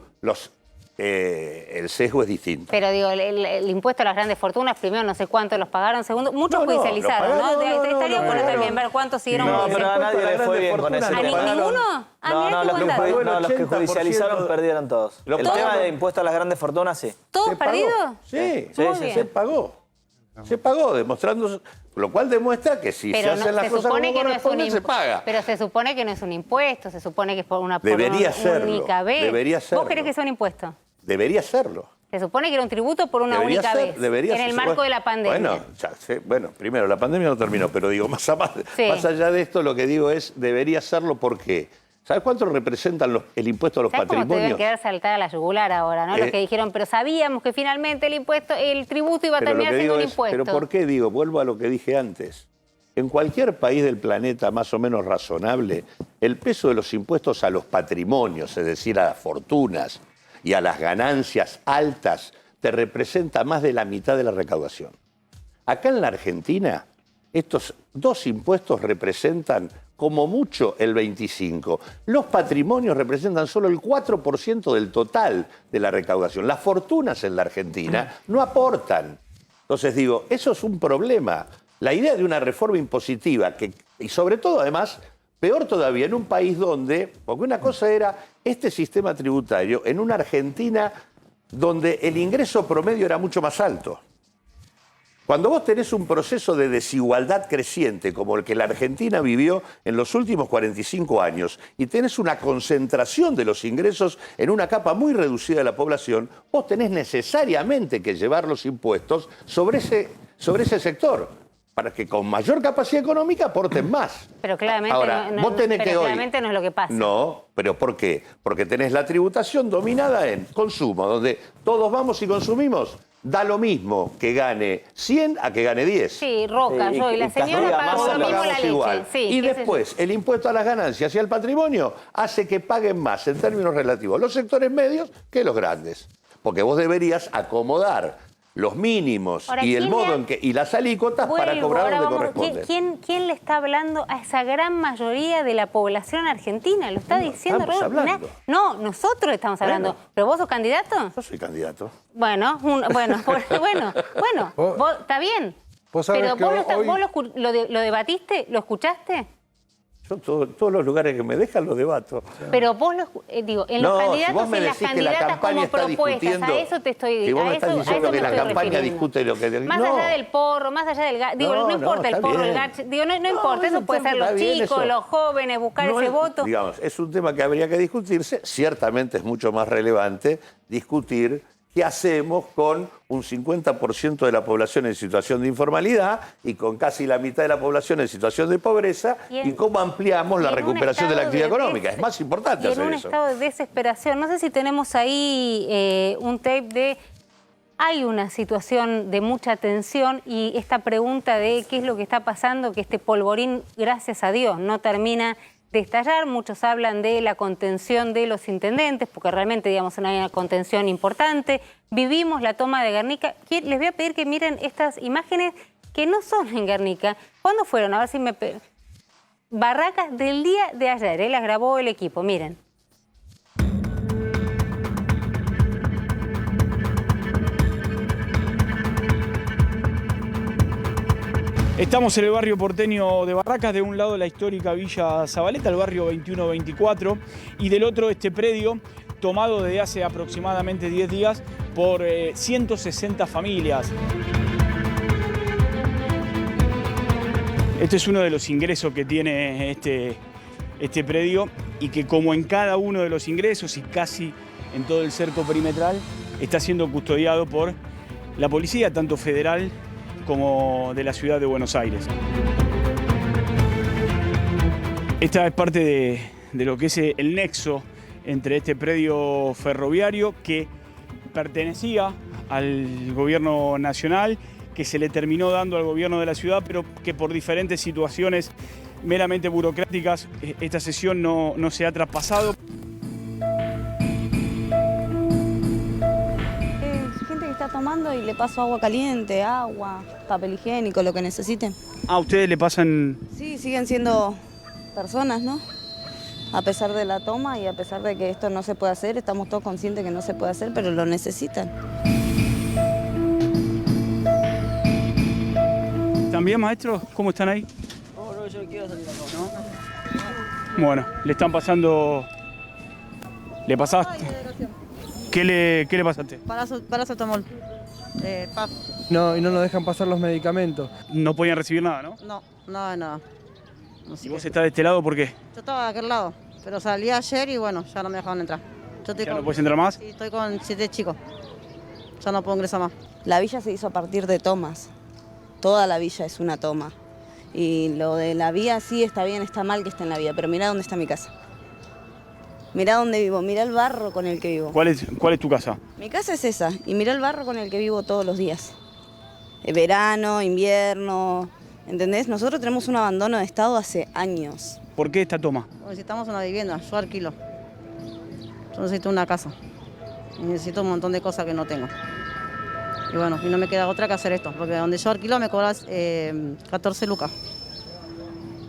el sesgo es distinto. Pero digo, el impuesto a las grandes fortunas, primero no sé cuántos los pagaron, segundo, muchos judicializaron, ¿no? Estaría bueno también ver cuántos siguieron judicializados. No, pero a nadie le fue bien con ese tema. ¿A ninguno? Los que judicializaron perdieron todos. El tema de impuesto a las grandes fortunas, sí. ¿Todos perdidos? Sí, se pagó. Se pagó, demostrando, lo cual demuestra que si se hacen las cosas como corresponden, se paga. Pero se supone que no es un impuesto, se supone que es por una única vez. Debería serlo. ¿Vos querés que sea un impuesto? Debería serlo. Se supone que era un tributo por una única vez, en el marco de la pandemia. Bueno, primero, la pandemia no terminó, pero digo, más allá de esto, lo que digo es, debería serlo porque... ¿Sabes cuánto representan el impuesto a los patrimonios? Cómo te deben quedar saltada la yugular ahora, ¿no? Los que dijeron, pero sabíamos que finalmente el tributo iba a terminar siendo un impuesto. Pero ¿por qué digo? Vuelvo a lo que dije antes. En cualquier país del planeta más o menos razonable, el peso de los impuestos a los patrimonios, es decir, a las fortunas y a las ganancias altas, te representa más de la mitad de la recaudación. Acá en la Argentina, estos dos impuestos representan como mucho el 25%. Los patrimonios representan solo el 4% del total de la recaudación. Las fortunas en la Argentina no aportan. Entonces digo, eso es un problema. La idea de una reforma impositiva, y sobre todo además, peor todavía, en un país donde, porque una cosa era este sistema tributario, en una Argentina donde el ingreso promedio era mucho más alto. Cuando vos tenés un proceso de desigualdad creciente como el que la Argentina vivió en los últimos 45 años y tenés una concentración de los ingresos en una capa muy reducida de la población, vos tenés necesariamente que llevar los impuestos sobre ese sector para que con mayor capacidad económica aporten más. Pero claramente, ahora, claramente no es lo que pasa. No, pero ¿por qué? Porque tenés la tributación dominada en consumo, donde todos vamos y consumimos. Da lo mismo que gane 100 a que gane 10. Sí, Roca, yo y la señora pagamos lo mismo la leche. Igual. Sí, y después, el impuesto a las ganancias y al patrimonio hace que paguen más en términos relativos los sectores medios que los grandes. Porque vos deberías acomodar los mínimos y el modo en que y las alícuotas para cobrar donde corresponde. ¿Quién le está hablando a esa gran mayoría de la población argentina? ¿Lo está diciendo? No, nosotros estamos hablando. ¿Pero vos sos candidato? Yo soy candidato. Bueno, está bien. Pero vos lo debatiste, ¿lo escuchaste? Yo todos los lugares que me dejan los debato. Pero vos, en los candidatos y las candidatas como propuestas, a eso te estoy diciendo. Si vos me estás diciendo que la campaña discute lo que... Más allá del porro, más allá del gacho, no importa el porro, el gacho, no importa, eso puede ser los chicos, los jóvenes, buscar ese voto. Digamos, es un tema que habría que discutirse, ciertamente es mucho más relevante discutir qué hacemos con un 50% de la población en situación de informalidad y con casi la mitad de la población en situación de pobreza y cómo ampliamos la recuperación de la actividad económica. Es más importante hacer eso. En un estado de desesperación. No sé si tenemos ahí un tape de hay una situación de mucha tensión y esta pregunta de qué es lo que está pasando, que este polvorín, gracias a Dios, no termina de estallar. Muchos hablan de la contención de los intendentes, porque realmente, digamos, no hay una contención importante. Vivimos la toma de Guernica. Les voy a pedir que miren estas imágenes que no son en Guernica. ¿Cuándo fueron? A ver si me... Barracas del día de ayer, las grabó el equipo, miren. Estamos en el barrio porteño de Barracas, de un lado la histórica Villa Zabaleta, el barrio 2124, y del otro este predio tomado desde hace aproximadamente 10 días por 160 familias. Este es uno de los ingresos que tiene este predio y que, como en cada uno de los ingresos y casi en todo el cerco perimetral, está siendo custodiado por la policía, tanto federal como de la ciudad de Buenos Aires. Esta es parte de lo que es el nexo entre este predio ferroviario que pertenecía al gobierno nacional, que se le terminó dando al gobierno de la ciudad, pero que por diferentes situaciones meramente burocráticas esta sesión no se ha traspasado. Gente que está tomando y le paso agua caliente, agua, papel higiénico, lo que necesiten. ¿A ustedes le pasan? Sí, siguen siendo personas, ¿no? A pesar de la toma y a pesar de que esto no se puede hacer, estamos todos conscientes que no se puede hacer, pero lo necesitan. ¿También, maestros? ¿Cómo están ahí? No, yo quiero salir acá, ¿no? Bueno, le están pasando... ¿Le pasaste? ¿Qué le pasaste? Paracetamol. No, y no nos dejan pasar los medicamentos. No podían recibir nada, ¿no? No, nada. No ¿Y vos estás de este lado por qué? Yo estaba de aquel lado, pero salí ayer y bueno, ya no me dejaron entrar. ¿Ya no puedes entrar más? Sí, estoy con 7 chicos. Ya no puedo ingresar más. La villa se hizo a partir de tomas. Toda la villa es una toma. Y lo de la vía sí está bien, está mal que esté en la vía, pero mirá dónde está mi casa. Mirá dónde vivo, mirá el barro con el que vivo. ¿Cuál es tu casa? Mi casa es esa, y mirá el barro con el que vivo todos los días. Verano, invierno, ¿entendés? Nosotros tenemos un abandono de estado hace años. ¿Por qué esta toma? Necesitamos una vivienda, yo alquilo. Yo necesito una casa. Y necesito un montón de cosas que no tengo. Y bueno, y no me queda otra que hacer esto, porque donde yo alquilo me cobras 14 lucas.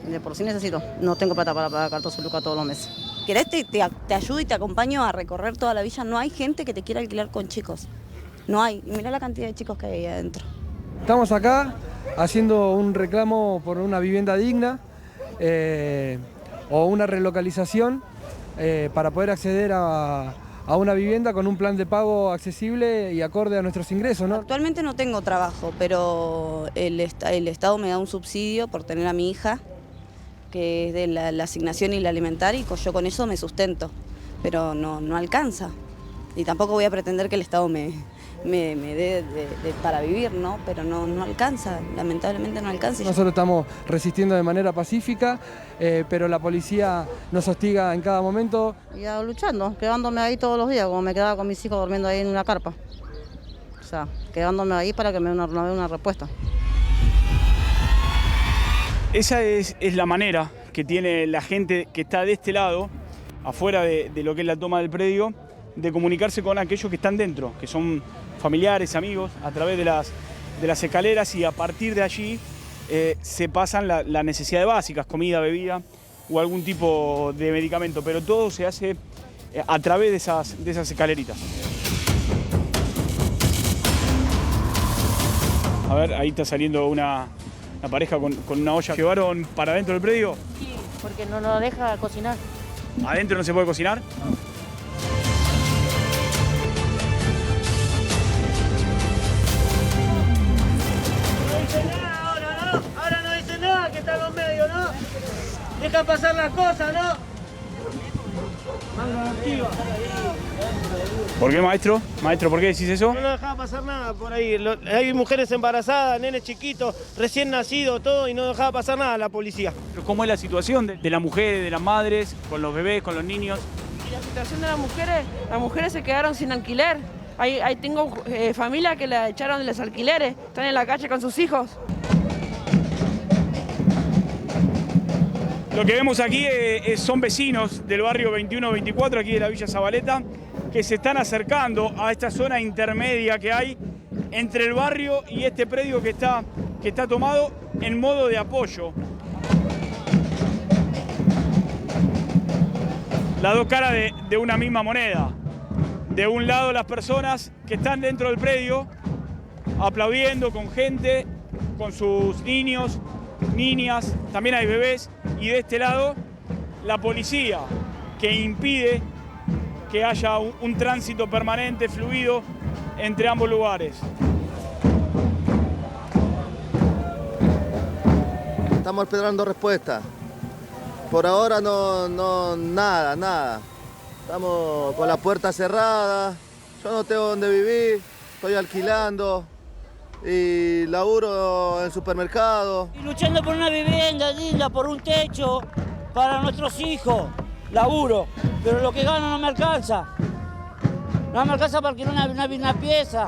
Y de por sí necesito, no tengo plata para pagar 14 lucas todos los meses. ¿Querés te ayudo y te acompaño a recorrer toda la villa? No hay gente que te quiera alquilar con chicos. No hay. Y mirá la cantidad de chicos que hay ahí adentro. Estamos acá haciendo un reclamo por una vivienda digna o una relocalización para poder acceder a una vivienda con un plan de pago accesible y acorde a nuestros ingresos, ¿no? Actualmente no tengo trabajo, pero el Estado me da un subsidio por tener a mi hija, que es de la asignación y la alimentaria, y yo con eso me sustento, pero no alcanza. Y tampoco voy a pretender que el Estado me dé para vivir, ¿no? Pero no alcanza, lamentablemente no alcanza. Nosotros estamos resistiendo de manera pacífica, pero la policía nos hostiga en cada momento. Y luchando, quedándome ahí todos los días, como me quedaba con mis hijos durmiendo ahí en una carpa. O sea, quedándome ahí para que me dé una respuesta. Esa es la manera que tiene la gente que está de este lado, afuera de lo que es la toma del predio, de comunicarse con aquellos que están dentro, que son familiares, amigos, a través de las escaleras, y a partir de allí se pasan las necesidades básicas, comida, bebida o algún tipo de medicamento, pero todo se hace a través de esas escaleritas. A ver, ahí está saliendo una pareja con una olla. ¿Llevaron para adentro del predio? Sí, porque no nos deja cocinar. ¿Adentro no se puede cocinar? Ahora no dice nada, que está en los medios, ¿no? Dejan pasar las cosas, ¿no? Manga activa. ¿Por qué, maestro? Maestro, ¿por qué decís eso? No nos dejaba pasar nada por ahí. Hay mujeres embarazadas, nenes chiquitos, recién nacidos, todo, y no dejaba pasar nada la policía. ¿Pero cómo es la situación de las mujeres, de las madres, con los bebés, con los niños? Y la situación de las mujeres se quedaron sin alquiler. Ahí tengo familia que la echaron de los alquileres, están en la calle con sus hijos. Lo que vemos aquí son vecinos del barrio 21-24, aquí de la Villa Zabaleta, que se están acercando a esta zona intermedia que hay entre el barrio y este predio que está tomado en modo de apoyo. Las dos caras de una misma moneda. De un lado las personas que están dentro del predio aplaudiendo con gente, con sus niños, niñas, también hay bebés, y de este lado la policía que impide que haya un tránsito permanente, fluido entre ambos lugares. Estamos esperando respuesta. Por ahora nada. Estamos con la puerta cerrada, yo no tengo dónde vivir, estoy alquilando y laburo en el supermercado. Y luchando por una vivienda linda, por un techo para nuestros hijos, laburo, pero lo que gano no me alcanza. No me alcanza para alquilar una pieza.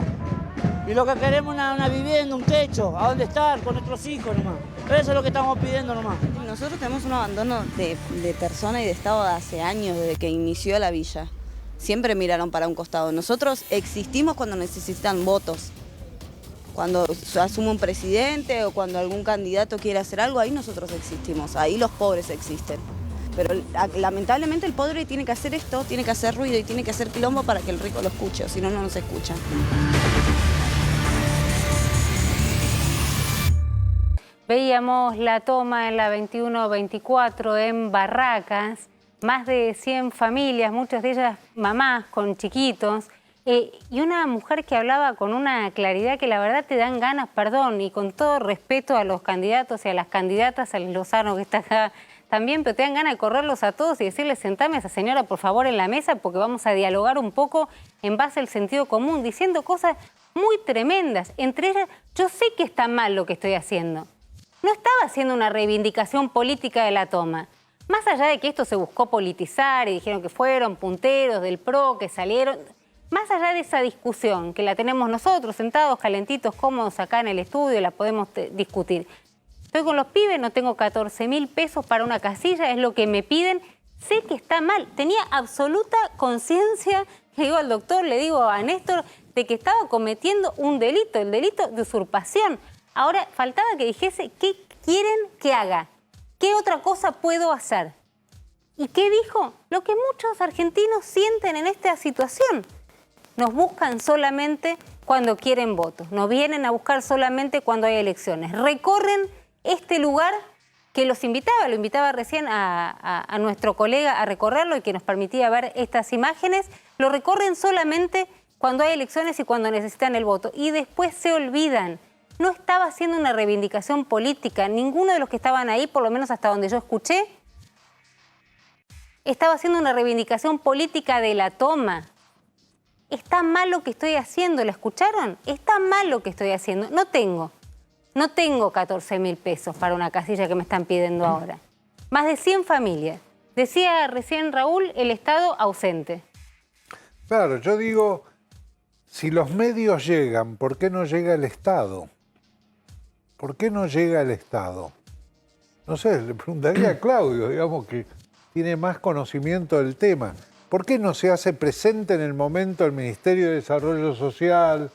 Y lo que queremos es una vivienda, un techo, a dónde estar con nuestros hijos nomás. Eso es lo que estamos pidiendo nomás. Nosotros tenemos un abandono de persona y de Estado de hace años, desde que inició la villa. Siempre miraron para un costado. Nosotros existimos cuando necesitan votos. Cuando asume un presidente o cuando algún candidato quiere hacer algo, ahí nosotros existimos. Ahí los pobres existen. Pero lamentablemente el pobre tiene que hacer esto, tiene que hacer ruido y tiene que hacer quilombo para que el rico lo escuche, o si no, no nos escucha. Veíamos la toma en la 21-24 en Barracas, más de 100 familias, muchas de ellas mamás con chiquitos, y una mujer que hablaba con una claridad que la verdad te dan ganas, perdón, y con todo respeto a los candidatos y a las candidatas, al Lozano que está acá también, pero te dan ganas de correrlos a todos y decirles, sentame a esa señora por favor en la mesa porque vamos a dialogar un poco en base al sentido común, diciendo cosas muy tremendas. Entre ellas, yo sé que está mal lo que estoy haciendo. No estaba haciendo una reivindicación política de la toma. Más allá de que esto se buscó politizar y dijeron que fueron punteros del PRO, que salieron... Más allá de esa discusión, que la tenemos nosotros sentados, calentitos, cómodos acá en el estudio, la podemos discutir. Estoy con los pibes, no tengo 14.000 pesos para una casilla, es lo que me piden. Sé que está mal. Tenía absoluta conciencia, le digo al doctor, le digo a Néstor, de que estaba cometiendo un delito, el delito de usurpación. Ahora, faltaba que dijese qué quieren que haga, qué otra cosa puedo hacer. ¿Y qué dijo? Lo que muchos argentinos sienten en esta situación. Nos buscan solamente cuando quieren votos, nos vienen a buscar solamente cuando hay elecciones. Recorren este lugar que los invitaba, lo invitaba recién a nuestro colega a recorrerlo y que nos permitía ver estas imágenes, lo recorren solamente cuando hay elecciones y cuando necesitan el voto. Y después se olvidan. No estaba haciendo una reivindicación política. Ninguno de los que estaban ahí, por lo menos hasta donde yo escuché, estaba haciendo una reivindicación política de la toma. Está mal lo que estoy haciendo, ¿la escucharon? Está mal lo que estoy haciendo. No tengo 14.000 pesos para una casilla que me están pidiendo ahora. Más de 100 familias. Decía recién Raúl, el Estado ausente. Claro, yo digo, si los medios llegan, ¿por qué no llega el Estado? ¿Por qué no llega el Estado? No sé, le preguntaría a Claudio, digamos, que tiene más conocimiento del tema. ¿Por qué no se hace presente en el momento el Ministerio de Desarrollo Social?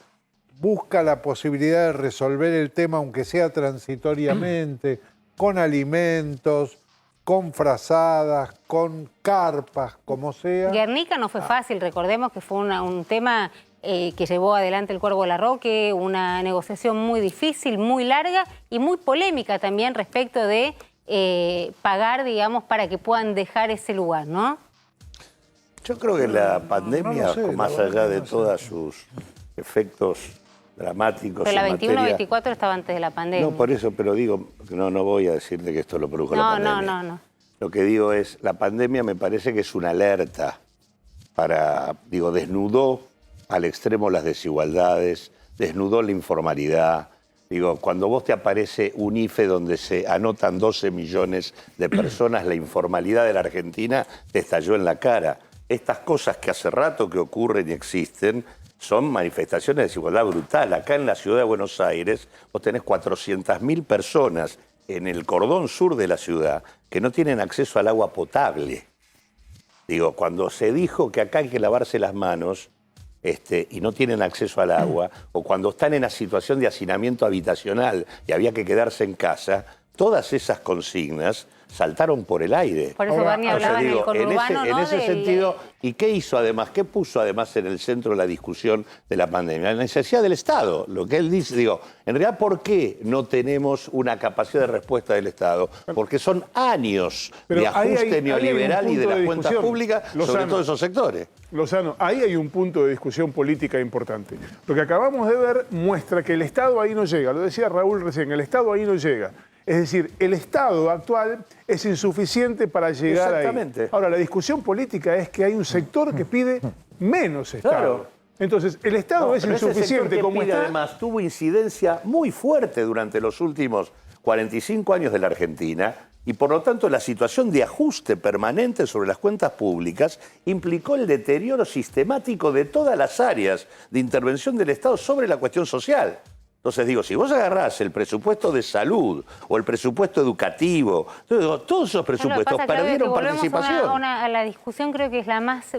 Busca la posibilidad de resolver el tema, aunque sea transitoriamente, con alimentos, con frazadas, con carpas, como sea. Guernica no fue fácil, recordemos que fue un tema que llevó adelante el Cuervo Larroque, una negociación muy difícil, muy larga y muy polémica también respecto de pagar, digamos, para que puedan dejar ese lugar, ¿no? Yo creo que la pandemia, más allá de todos sus efectos dramáticos. Pero la 21-24 estaba antes de la pandemia. No, por eso, pero digo, no voy a decirte que esto lo produjo la pandemia. No. Lo que digo es, la pandemia me parece que es una alerta para, desnudó al extremo las desigualdades, desnudó la informalidad. Cuando vos te aparece un IFE donde se anotan 12 millones de personas, la informalidad de la Argentina te estalló en la cara. Estas cosas que hace rato que ocurren y existen, son manifestaciones de desigualdad brutal. Acá en la ciudad de Buenos Aires vos tenés 400.000 personas en el cordón sur de la ciudad que no tienen acceso al agua potable. Digo, cuando se dijo que acá hay que lavarse las manos y no tienen acceso al agua, o cuando están en la situación de hacinamiento habitacional y había que quedarse en casa, todas esas consignas saltaron por el aire. Por eso Barney hablaba en el conurbano, en ese sentido, ¿y qué hizo además? ¿Qué puso además en el centro de la discusión de la pandemia? La necesidad del Estado. Lo que él dice, digo, en realidad, ¿por qué no tenemos una capacidad de respuesta del Estado? Porque son años de ajuste neoliberal y de las cuentas públicas sobre todos esos sectores. Lozano, ahí hay un punto de discusión política importante. Lo que acabamos de ver muestra que el Estado ahí no llega. Lo decía Raúl recién, el Estado ahí no llega. Es decir, el Estado actual es insuficiente para llegar ahí. Ahora, la discusión política es que hay un sector que pide menos Estado. Claro. Entonces, el Estado es insuficiente como está. Además, tuvo incidencia muy fuerte durante los últimos 45 años de la Argentina y, por lo tanto, la situación de ajuste permanente sobre las cuentas públicas implicó el deterioro sistemático de todas las áreas de intervención del Estado sobre la cuestión social. Entonces digo, si vos agarrás el presupuesto de salud o el presupuesto educativo, todos esos presupuestos perdieron participación. A la discusión creo que es la más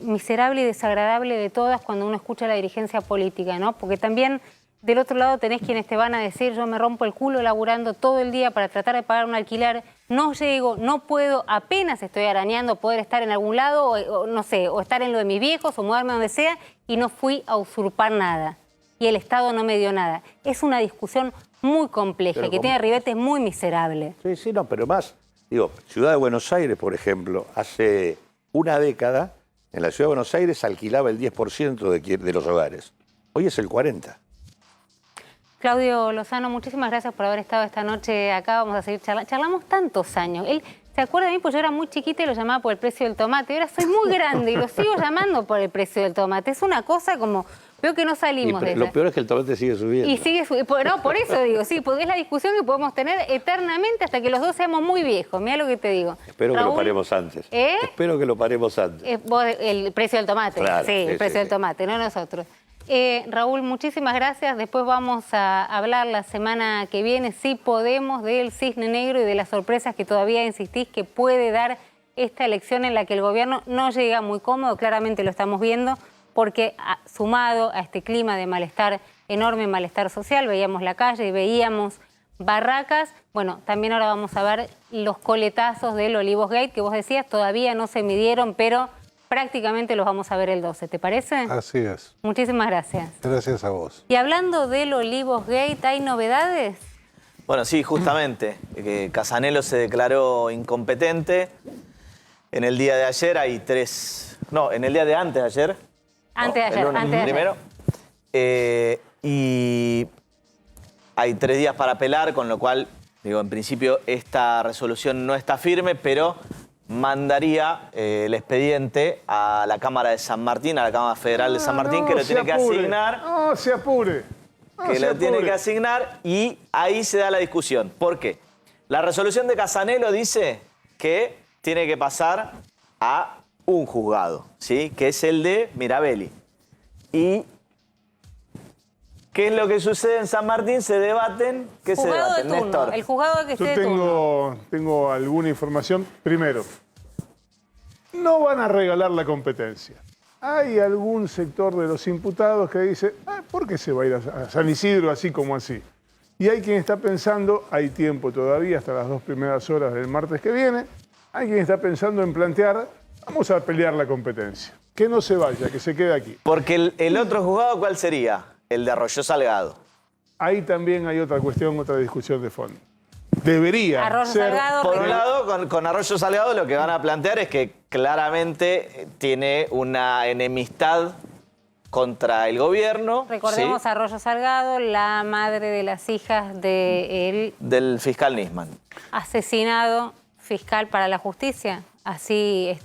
miserable y desagradable de todas cuando uno escucha la dirigencia política, ¿no? Porque también del otro lado tenés quienes te van a decir, yo me rompo el culo laburando todo el día para tratar de pagar un alquiler, no llego, no puedo, apenas estoy arañando poder estar en algún lado, o no sé, o estar en lo de mis viejos, o mudarme donde sea, y no fui a usurpar nada. Y el Estado no me dio nada. Es una discusión muy compleja, que tiene ribetes muy miserables. Sí, no, pero más, digo, Ciudad de Buenos Aires, por ejemplo, hace una década, en la Ciudad de Buenos Aires alquilaba el 10% de los hogares. Hoy es el 40%. Claudio Lozano, muchísimas gracias por haber estado esta noche acá. Vamos a seguir charlando. Charlamos tantos años. Él se acuerda de mí, pues yo era muy chiquita y lo llamaba por el precio del tomate. Ahora soy muy grande y lo sigo llamando por el precio del tomate. Es una cosa como... Veo que no salimos de eso. Lo peor es que el tomate sigue subiendo. Y sigue subiendo. No, por eso digo, sí, porque es la discusión que podemos tener eternamente hasta que los dos seamos muy viejos. Mira lo que te digo. Espero que lo paremos antes. Espero que lo paremos antes. El precio del tomate. Claro, sí, el precio del tomate, no nosotros. Raúl, muchísimas gracias. Después vamos a hablar la semana que viene, si podemos, del cisne negro y de las sorpresas que todavía insistís que puede dar esta elección en la que el gobierno no llega muy cómodo. Claramente lo estamos viendo, porque sumado a este clima de malestar, enorme malestar social, veíamos la calle y veíamos barracas. Bueno, también ahora vamos a ver los coletazos del Olivos Gate, que vos decías, todavía no se midieron, pero prácticamente los vamos a ver el 12, ¿te parece? Así es. Muchísimas gracias. Gracias a vos. Y hablando del Olivos Gate, ¿hay novedades? Bueno, sí, justamente. Casanelo se declaró incompetente. En el día de ayer hay tres... No, en el día de antes de ayer... Antes de ayer, primero. Y hay 3 días para apelar, con lo cual, digo, en principio esta resolución no está firme, pero mandaría el expediente a la Cámara de San Martín, a la Cámara Federal de San Martín, que lo tiene que asignar. No se apure. Que lo tiene que asignar y ahí se da la discusión. ¿Por qué? La resolución de Casanelo dice que tiene que pasar a un juzgado, ¿sí? Que es el de Mirabelli. ¿Y qué es lo que sucede en San Martín? Se debaten. ¿Qué se debaten, Néstor? El juzgado que esté de turno. Tengo alguna información. Primero, no van a regalar la competencia. Hay algún sector de los imputados que dice, ¿por qué se va a ir a San Isidro así como así? Y hay quien está pensando, hay tiempo todavía hasta las 2 primeras horas del martes que viene, hay quien está pensando en plantear, vamos a pelear la competencia. Que no se vaya, que se quede aquí. Porque el otro juzgado, ¿cuál sería? El de Arroyo Salgado. Ahí también hay otra cuestión, otra discusión de fondo. Debería Arroyo ser... Salgado, por un lado, con Arroyo Salgado lo que van a plantear es que claramente tiene una enemistad contra el gobierno. Recordemos ¿sí? Arroyo Salgado, la madre de las hijas del fiscal Nisman. Asesinado fiscal para la justicia. Así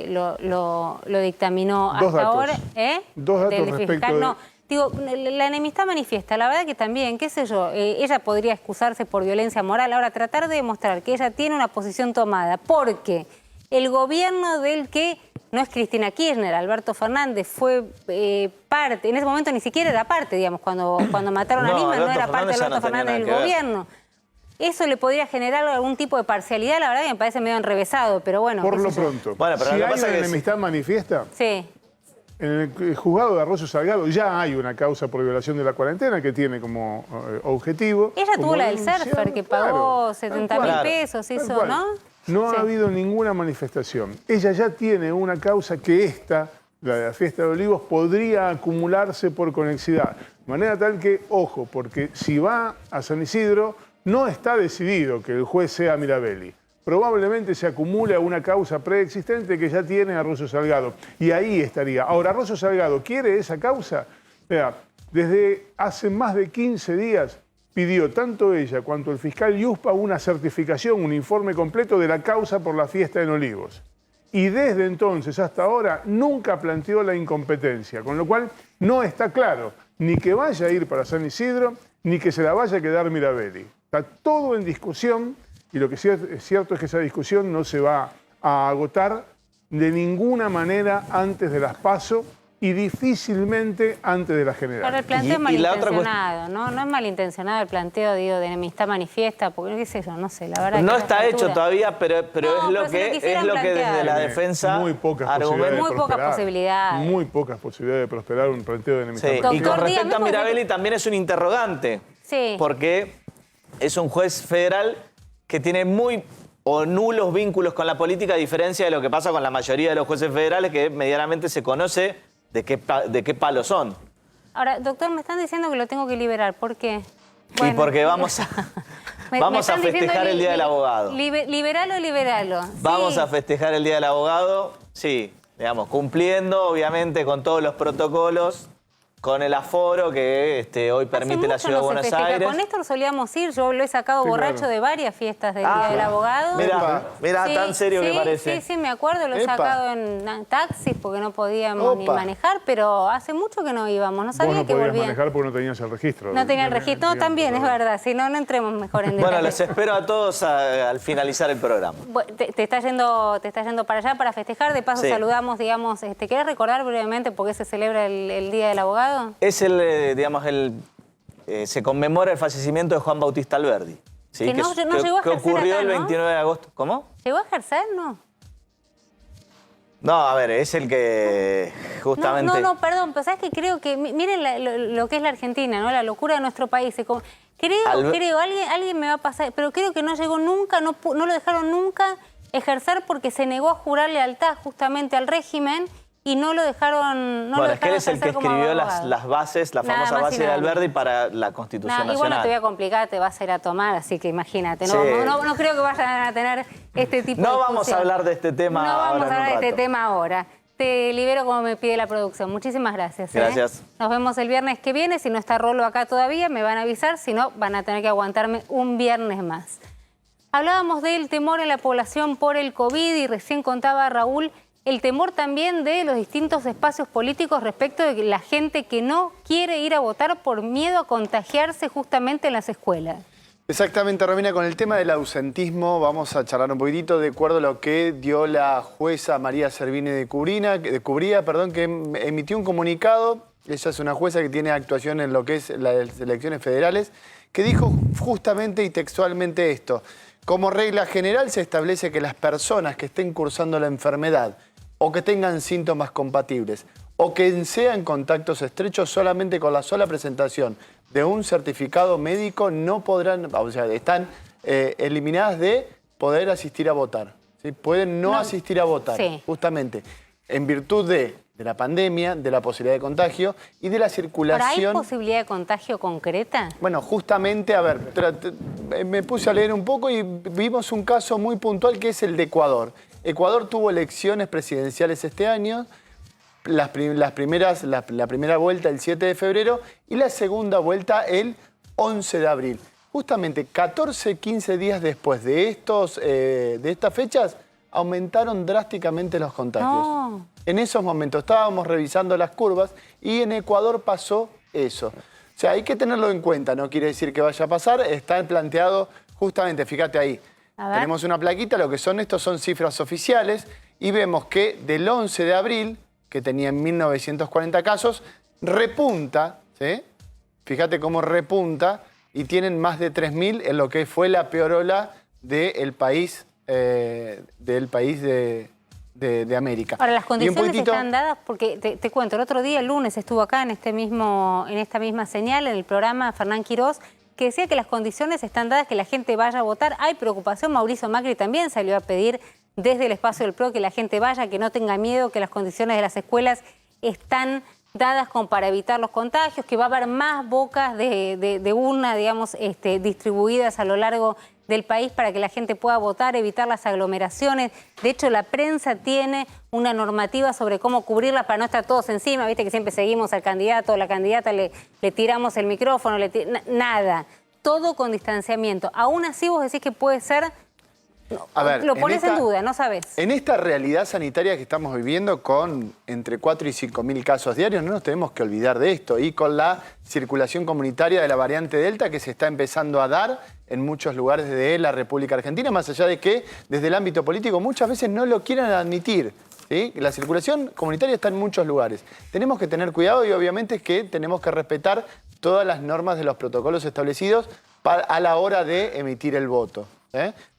lo dictaminó hasta ahora. Dos datos del respecto fiscal. de... No, digo, la enemistad manifiesta. La verdad que también, qué sé yo, ella podría excusarse por violencia moral. Ahora, tratar de demostrar que ella tiene una posición tomada porque el gobierno del que no es Cristina Kirchner, Alberto Fernández fue parte, en ese momento ni siquiera era parte, digamos, cuando mataron a Nisman no era parte de Alberto Fernández del gobierno. Eso le podría generar algún tipo de parcialidad, la verdad que me parece medio enrevesado, pero bueno. Por lo pronto, bueno, pero si lo que hay pasa una es que enemistad manifiesta, sí. en el juzgado de Arroyo Salgado ya hay una causa por violación de la cuarentena que tiene como objetivo. Ella tuvo la del surfer que pagó 70.000 pesos, eso, ¿no? No ha habido ninguna manifestación. Ella ya tiene una causa que esta, la de la fiesta de Olivos, podría acumularse por conexidad. De manera tal que, ojo, porque si va a San Isidro, no está decidido que el juez sea Mirabelli. Probablemente se acumule a una causa preexistente que ya tiene Arroyo Salgado. Y ahí estaría. Ahora, ¿Arroyo Salgado quiere esa causa? Vea, desde hace más de 15 días pidió tanto ella cuanto el fiscal Yuspa una certificación, un informe completo de la causa por la fiesta en Olivos. Y desde entonces hasta ahora nunca planteó la incompetencia, con lo cual no está claro ni que vaya a ir para San Isidro, ni que se la vaya a quedar Mirabelli. Está todo en discusión y lo que sí es cierto es que esa discusión no se va a agotar de ninguna manera antes de las PASO y difícilmente antes de las generales. Pero el planteo es malintencionado, ¿no? No es malintencionado el planteo, digo, de enemistad manifiesta, porque qué es eso, no sé, la verdad. No que está hecho todavía, pero No, es lo pero si que desde la defensa muy pocas argumenta. Muy pocas posibilidades. Muy pocas posibilidades de prosperar un planteo de enemistad. Sí. Y con respecto a Mirabelli también es un interrogante. Sí. Porque es un juez federal que tiene muy o nulos vínculos con la política, a diferencia de lo que pasa con la mayoría de los jueces federales, que medianamente se conoce de qué palo son. Ahora, doctor, me están diciendo que lo tengo que liberar. ¿Por qué? Y porque vamos a festejar el Día del Abogado. Liberalo. Vamos a festejar el Día del Abogado, sí, digamos, cumpliendo obviamente con todos los protocolos, con el aforo que hoy permite la Ciudad de Buenos Aires. Con Néstor solíamos ir, yo lo he sacado borracho de varias fiestas del Día del Abogado. Mirá, tan serio que parece. Sí, me acuerdo, lo he sacado en taxis porque no podíamos ni manejar, pero hace mucho que no íbamos, no sabía que volvían. No podías manejar porque no tenías el registro. No tenía el registro, no, también, es verdad, si no, no entremos mejor en detalle. Bueno, les espero a todos al finalizar el programa. Te está yendo para allá para festejar, de paso saludamos, digamos, ¿querés recordar brevemente por qué se celebra el Día del Abogado? Es se conmemora el fallecimiento de Juan Bautista Alberdi. ¿Sí? Que llegó a que ejercer ocurrió acá, el ¿no? 29 de agosto. ¿Cómo? ¿Llegó a ejercer? No. No, a ver, es el que justamente... No, perdón, pero sabes que creo que, miren lo que es la Argentina, ¿no? La locura de nuestro país. Creo, alguien me va a pasar, pero creo que no llegó nunca, no lo dejaron nunca ejercer porque se negó a jurar lealtad justamente al régimen y no lo dejaron. Bueno, es que él es el que escribió las bases, la famosa base de Alberdi para la Constitución Nacional. Igual no te voy a complicar, te vas a ir a tomar, así que imagínate. No creo que vayan a tener este tipo de No vamos a hablar de este tema ahora. No vamos a hablar de este rato. tema ahora. Te libero como me pide la producción. Muchísimas gracias. Gracias. Nos vemos el viernes que viene. Si no está Rolo acá todavía, me van a avisar. Si no, van a tener que aguantarme un viernes más. Hablábamos del temor en la población por el COVID y recién contaba Raúl el temor también de los distintos espacios políticos respecto de la gente que no quiere ir a votar por miedo a contagiarse justamente en las escuelas. Exactamente, Romina, con el tema del ausentismo vamos a charlar un poquitito de acuerdo a lo que dio la jueza María Servini de Cubría, que emitió un comunicado. Ella es una jueza que tiene actuación en lo que es las elecciones federales, que dijo justamente y textualmente esto: como regla general se establece que las personas que estén cursando la enfermedad o que tengan síntomas compatibles o que sean contactos estrechos solamente con la sola presentación de un certificado médico no podrán, o sea, están eliminadas de poder asistir a votar. ¿Sí? Pueden no asistir a votar, justamente, en virtud de la pandemia, de la posibilidad de contagio y de la circulación. ¿Pero hay posibilidad de contagio concreta? Bueno, justamente, a ver, me puse a leer un poco y vimos un caso muy puntual que es el de Ecuador. Ecuador tuvo elecciones presidenciales este año, la primera vuelta el 7 de febrero y la segunda vuelta el 11 de abril. Justamente 14, 15 días después de estas fechas aumentaron drásticamente los contagios. No. En esos momentos estábamos revisando las curvas y en Ecuador pasó eso. O sea, hay que tenerlo en cuenta, no quiere decir que vaya a pasar, está planteado justamente, fíjate ahí. Tenemos una plaquita, lo que son estos son cifras oficiales y vemos que del 11 de abril, que tenía 1.940 casos, repunta, ¿sí? Fíjate cómo repunta, y tienen más de 3.000 en lo que fue la peor ola del país, de América. Ahora, las condiciones están dadas porque, te cuento, el otro día, el lunes, estuvo acá en esta misma señal, en el programa Fernán Quirós, que decía que las condiciones están dadas, que la gente vaya a votar. Hay preocupación, Mauricio Macri también salió a pedir desde el espacio del PRO que la gente vaya, que no tenga miedo, que las condiciones de las escuelas están dadas como para evitar los contagios, que va a haber más bocas de urna, digamos, distribuidas a lo largo del país para que la gente pueda votar, evitar las aglomeraciones. De hecho, la prensa tiene una normativa sobre cómo cubrirla para no estar todos encima. Viste que siempre seguimos al candidato o la candidata, le tiramos el micrófono, nada. Todo con distanciamiento. Aún así vos decís que puede ser... A ver, lo pones en duda, no sabes. En esta realidad sanitaria que estamos viviendo con entre 4 y 5.000 casos diarios, no nos tenemos que olvidar de esto. Y con la circulación comunitaria de la variante Delta que se está empezando a dar en muchos lugares de la República Argentina, más allá de que desde el ámbito político muchas veces no lo quieran admitir, ¿sí? La circulación comunitaria está en muchos lugares. Tenemos que tener cuidado y obviamente es que tenemos que respetar todas las normas de los protocolos establecidos a la hora de emitir el voto.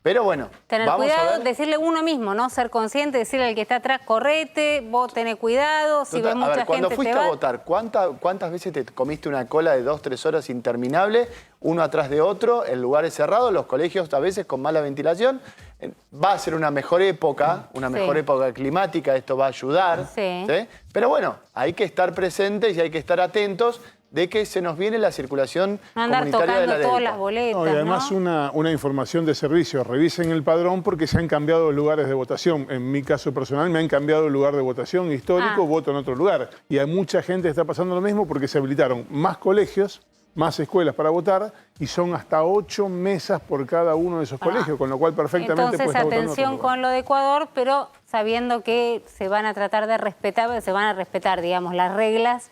Pero bueno, tener vamos cuidado, a ver. decirle uno mismo, ¿no? Ser consciente, decirle al que está atrás, correte, vos tenés cuidado, si ves mucha gente cuando fuiste te va... a votar, ¿cuántas veces te comiste una cola de 2-3 horas interminable, uno atrás de otro, en lugares cerrados, los colegios a veces con mala ventilación? Va a ser una mejor época, época climática, esto va a ayudar. Sí. ¿Sí? Pero bueno, hay que estar presentes y hay que estar atentos de que se nos viene la circulación comunitaria de la Delta. Todas las boletas, y además una información de servicio. Revisen el padrón porque se han cambiado lugares de votación. En mi caso personal me han cambiado el lugar de votación histórico, voto en otro lugar. Y hay mucha gente que está pasando lo mismo porque se habilitaron más colegios, más escuelas para votar y son hasta 8 mesas por cada uno de esos colegios, con lo cual perfectamente puede estar votando. Entonces, atención con lo de Ecuador, pero sabiendo que se van a tratar de respetar, digamos, las reglas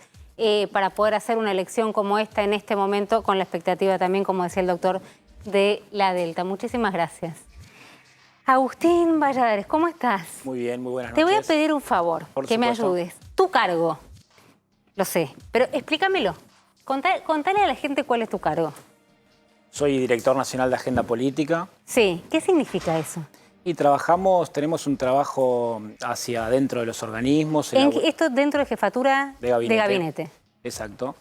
para poder hacer una elección como esta en este momento, con la expectativa también, como decía el doctor, de la Delta. Muchísimas gracias. Agustín Valladares, ¿cómo estás? Muy bien, muy buenas noches. Te voy a pedir un favor, que me ayudes. Tu cargo, lo sé, pero explícamelo. Contale a la gente cuál es tu cargo. Soy director nacional de Agenda Política. Sí, ¿qué significa eso? Y tenemos un trabajo hacia adentro de los organismos. Esto dentro de jefatura de gabinete. Exacto.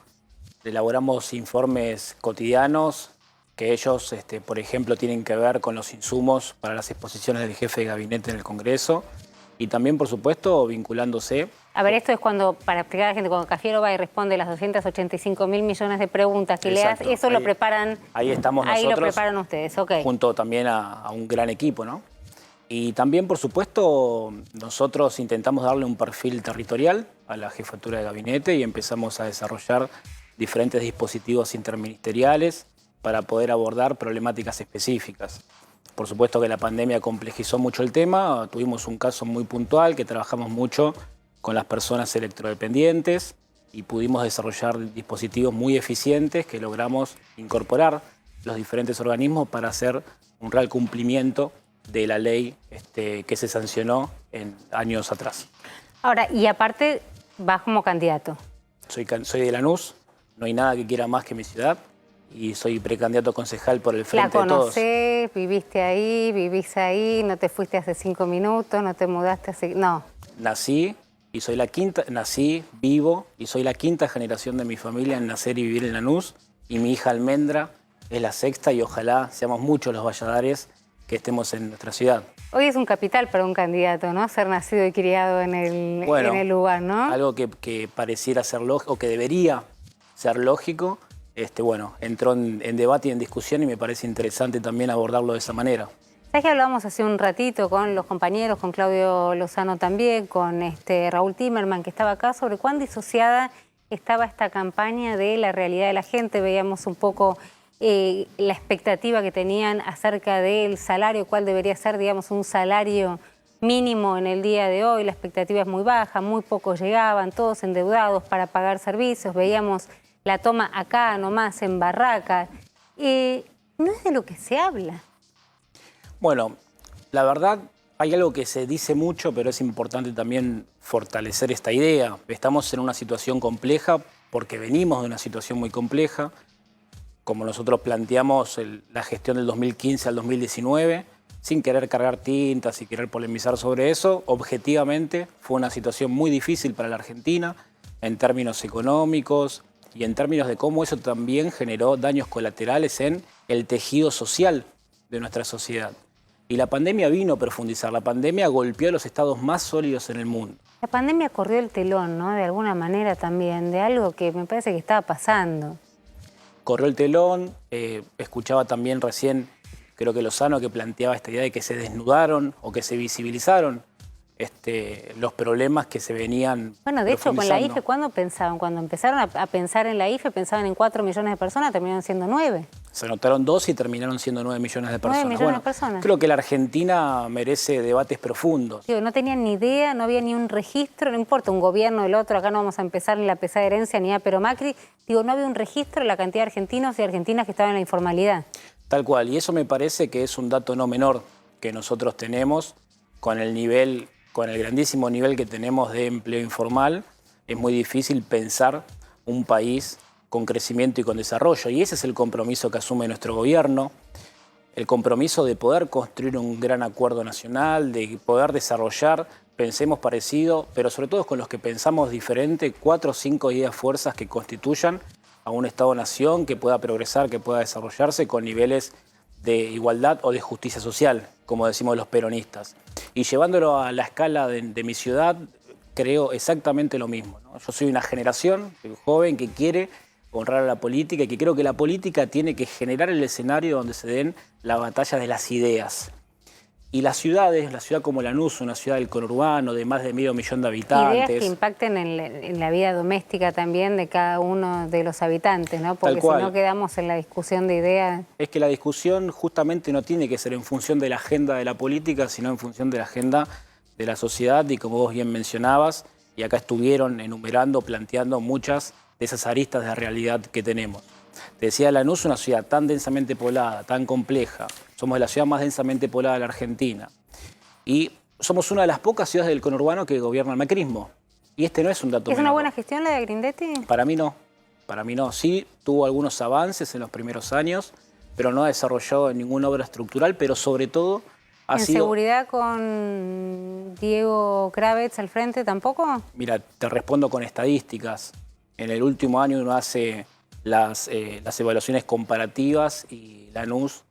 Elaboramos informes cotidianos que ellos, por ejemplo, tienen que ver con los insumos para las exposiciones del jefe de gabinete en el Congreso. Y también, por supuesto, vinculándose. A ver, esto es cuando, para explicar a la gente, cuando Cafiero va y responde las 285.000 millones de preguntas que le hace, eso lo preparan. Ahí estamos nosotros. Ahí lo preparan ustedes, ok. Junto también a un gran equipo, ¿no? Y también, por supuesto, nosotros intentamos darle un perfil territorial a la jefatura de gabinete y empezamos a desarrollar diferentes dispositivos interministeriales para poder abordar problemáticas específicas. Por supuesto que la pandemia complejizó mucho el tema, tuvimos un caso muy puntual que trabajamos mucho con las personas electrodependientes y pudimos desarrollar dispositivos muy eficientes que logramos incorporar los diferentes organismos para hacer un real cumplimiento de la ley que se sancionó en años atrás. Ahora, y aparte, vas como candidato. Soy de Lanús, no hay nada que quiera más que mi ciudad y soy precandidato a concejal por el Frente de Todos. La conocés, viviste ahí, vivís ahí, no te fuiste hace 5 minutos, no te mudaste hace... No. Nací, vivo y soy la quinta generación de mi familia en nacer y vivir en Lanús y mi hija Almendra es la sexta y ojalá seamos muchos los Valladares que estemos en nuestra ciudad. Hoy es un capital para un candidato, ¿no? Ser nacido y criado en el lugar, ¿no? Algo que pareciera ser lógico, o que debería ser lógico, entró en debate y en discusión y me parece interesante también abordarlo de esa manera. ¿Sabes que hablábamos hace un ratito con los compañeros, con Claudio Lozano también, con Raúl Timerman, que estaba acá, sobre cuán disociada estaba esta campaña de la realidad de la gente? Veíamos un poco la expectativa que tenían acerca del salario, cuál debería ser, digamos, un salario mínimo en el día de hoy. La expectativa es muy baja, muy pocos llegaban, todos endeudados para pagar servicios. Veíamos la toma acá nomás en Barracas. No es de lo que se habla. Bueno, la verdad, hay algo que se dice mucho, pero es importante también fortalecer esta idea. Estamos en una situación compleja porque venimos de una situación muy compleja. Como nosotros planteamos la gestión del 2015 al 2019, sin querer cargar tintas y querer polemizar sobre eso, objetivamente fue una situación muy difícil para la Argentina en términos económicos y en términos de cómo eso también generó daños colaterales en el tejido social de nuestra sociedad. Y la pandemia vino a profundizar, la pandemia golpeó a los estados más sólidos en el mundo. La pandemia corrió el telón, ¿no? De alguna manera también, de algo que me parece que estaba pasando. Corrió el telón, escuchaba también recién, creo que Lozano, que planteaba esta idea de que se desnudaron o que se visibilizaron los problemas que se venían. Bueno, de hecho, con la IFE, ¿cuándo pensaban? Cuando empezaron a pensar en la IFE, pensaban en 4 millones de personas, terminaron siendo 9. Se anotaron 2 y terminaron siendo 9 millones de personas. 9 millones de personas. Creo que la Argentina merece debates profundos. Digo, no tenían ni idea, no había ni un registro, no importa, un gobierno, el otro, acá no vamos a empezar ni la pesada herencia ni a pero Macri. Digo, no había un registro de la cantidad de argentinos y argentinas que estaban en la informalidad. Tal cual, y eso me parece que es un dato no menor que nosotros tenemos con el nivel, con el grandísimo nivel que tenemos de empleo informal. Es muy difícil pensar un país con crecimiento y con desarrollo, y ese es el compromiso que asume nuestro gobierno, el compromiso de poder construir un gran acuerdo nacional, de poder desarrollar, pensemos parecido, pero sobre todo con los que pensamos diferente, 4 o 5 ideas fuerzas que constituyan a un Estado-nación que pueda progresar, que pueda desarrollarse con niveles de igualdad o de justicia social, como decimos los peronistas. Y llevándolo a la escala de mi ciudad, creo exactamente lo mismo, ¿no? Yo soy una generación joven que quiere honrar a la política y que creo que la política tiene que generar el escenario donde se den la batalla de las ideas. Y las ciudades, la ciudad como Lanús, una ciudad del conurbano de más de 500.000 de habitantes. Ideas que impacten en la vida doméstica también de cada uno de los habitantes, ¿no? Porque si no quedamos en la discusión de ideas. Es que la discusión justamente no tiene que ser en función de la agenda de la política, sino en función de la agenda de la sociedad. Y como vos bien mencionabas, y acá estuvieron enumerando, planteando muchas de esas aristas de la realidad que tenemos. Te decía, Lanús, una ciudad tan densamente poblada, tan compleja. Somos la ciudad más densamente poblada de la Argentina. Y somos una de las pocas ciudades del conurbano que gobierna el macrismo. Y este no es un dato menor. ¿Es una buena gestión la de Grindetti? Para mí no. Para mí no. Sí tuvo algunos avances en los primeros años, pero no ha desarrollado ninguna obra estructural, pero sobre todo ha sido... ¿En seguridad con Diego Kravetz al frente tampoco? Mira, te respondo con estadísticas. En el último año uno hace las evaluaciones comparativas y Lanús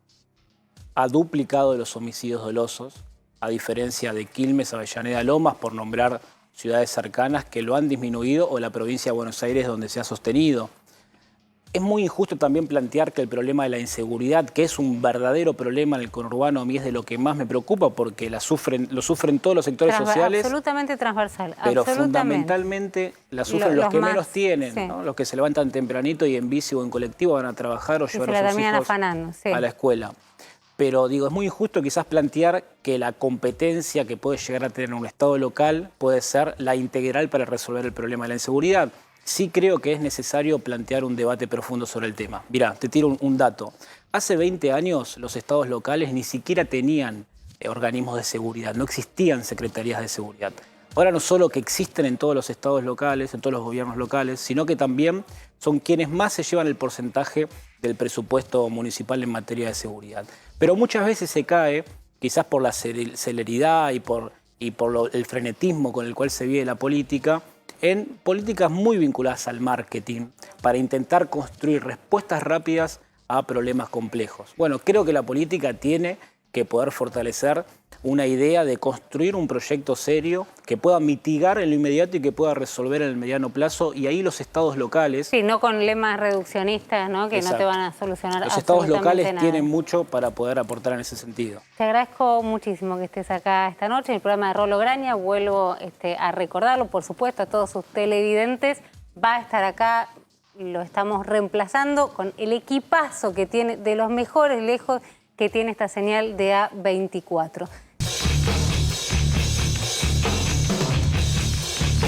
ha duplicado los homicidios dolosos, a diferencia de Quilmes, Avellaneda, Lomas, por nombrar ciudades cercanas que lo han disminuido, o la provincia de Buenos Aires, donde se ha sostenido. Es muy injusto también plantear que el problema de la inseguridad, que es un verdadero problema en el conurbano, a mí es de lo que más me preocupa, porque lo sufren todos los sectores sociales. Absolutamente transversal. Pero fundamentalmente la sufren los que menos tienen, sí, ¿no? Los que se levantan tempranito y en bici o en colectivo van a trabajar o llevar a sus hijos afanando, sí, a la escuela. Pero digo, es muy injusto quizás plantear que la competencia que puede llegar a tener un Estado local puede ser la integral para resolver el problema de la inseguridad. Sí creo que es necesario plantear un debate profundo sobre el tema. Mirá, te tiro un dato. Hace 20 años los estados locales ni siquiera tenían organismos de seguridad, no existían secretarías de seguridad. Ahora no solo que existen en todos los estados locales, en todos los gobiernos locales, sino que también son quienes más se llevan el porcentaje del presupuesto municipal en materia de seguridad. Pero muchas veces se cae, quizás por la celeridad y por el frenetismo con el cual se vive la política, en políticas muy vinculadas al marketing para intentar construir respuestas rápidas a problemas complejos. Bueno, creo que la política tiene que poder fortalecer una idea de construir un proyecto serio que pueda mitigar en lo inmediato y que pueda resolver en el mediano plazo, y ahí los estados locales... Sí, no con lemas reduccionistas, ¿no? Que Exacto. No te van a solucionar los estados locales nada. Tienen mucho para poder aportar en ese sentido. Te agradezco muchísimo que estés acá esta noche en el programa de Rolo Graña. Vuelvo a recordarlo, por supuesto, a todos sus televidentes. Va a estar acá, lo estamos reemplazando con el equipazo que tiene, de los mejores lejos, que tiene esta señal de A24.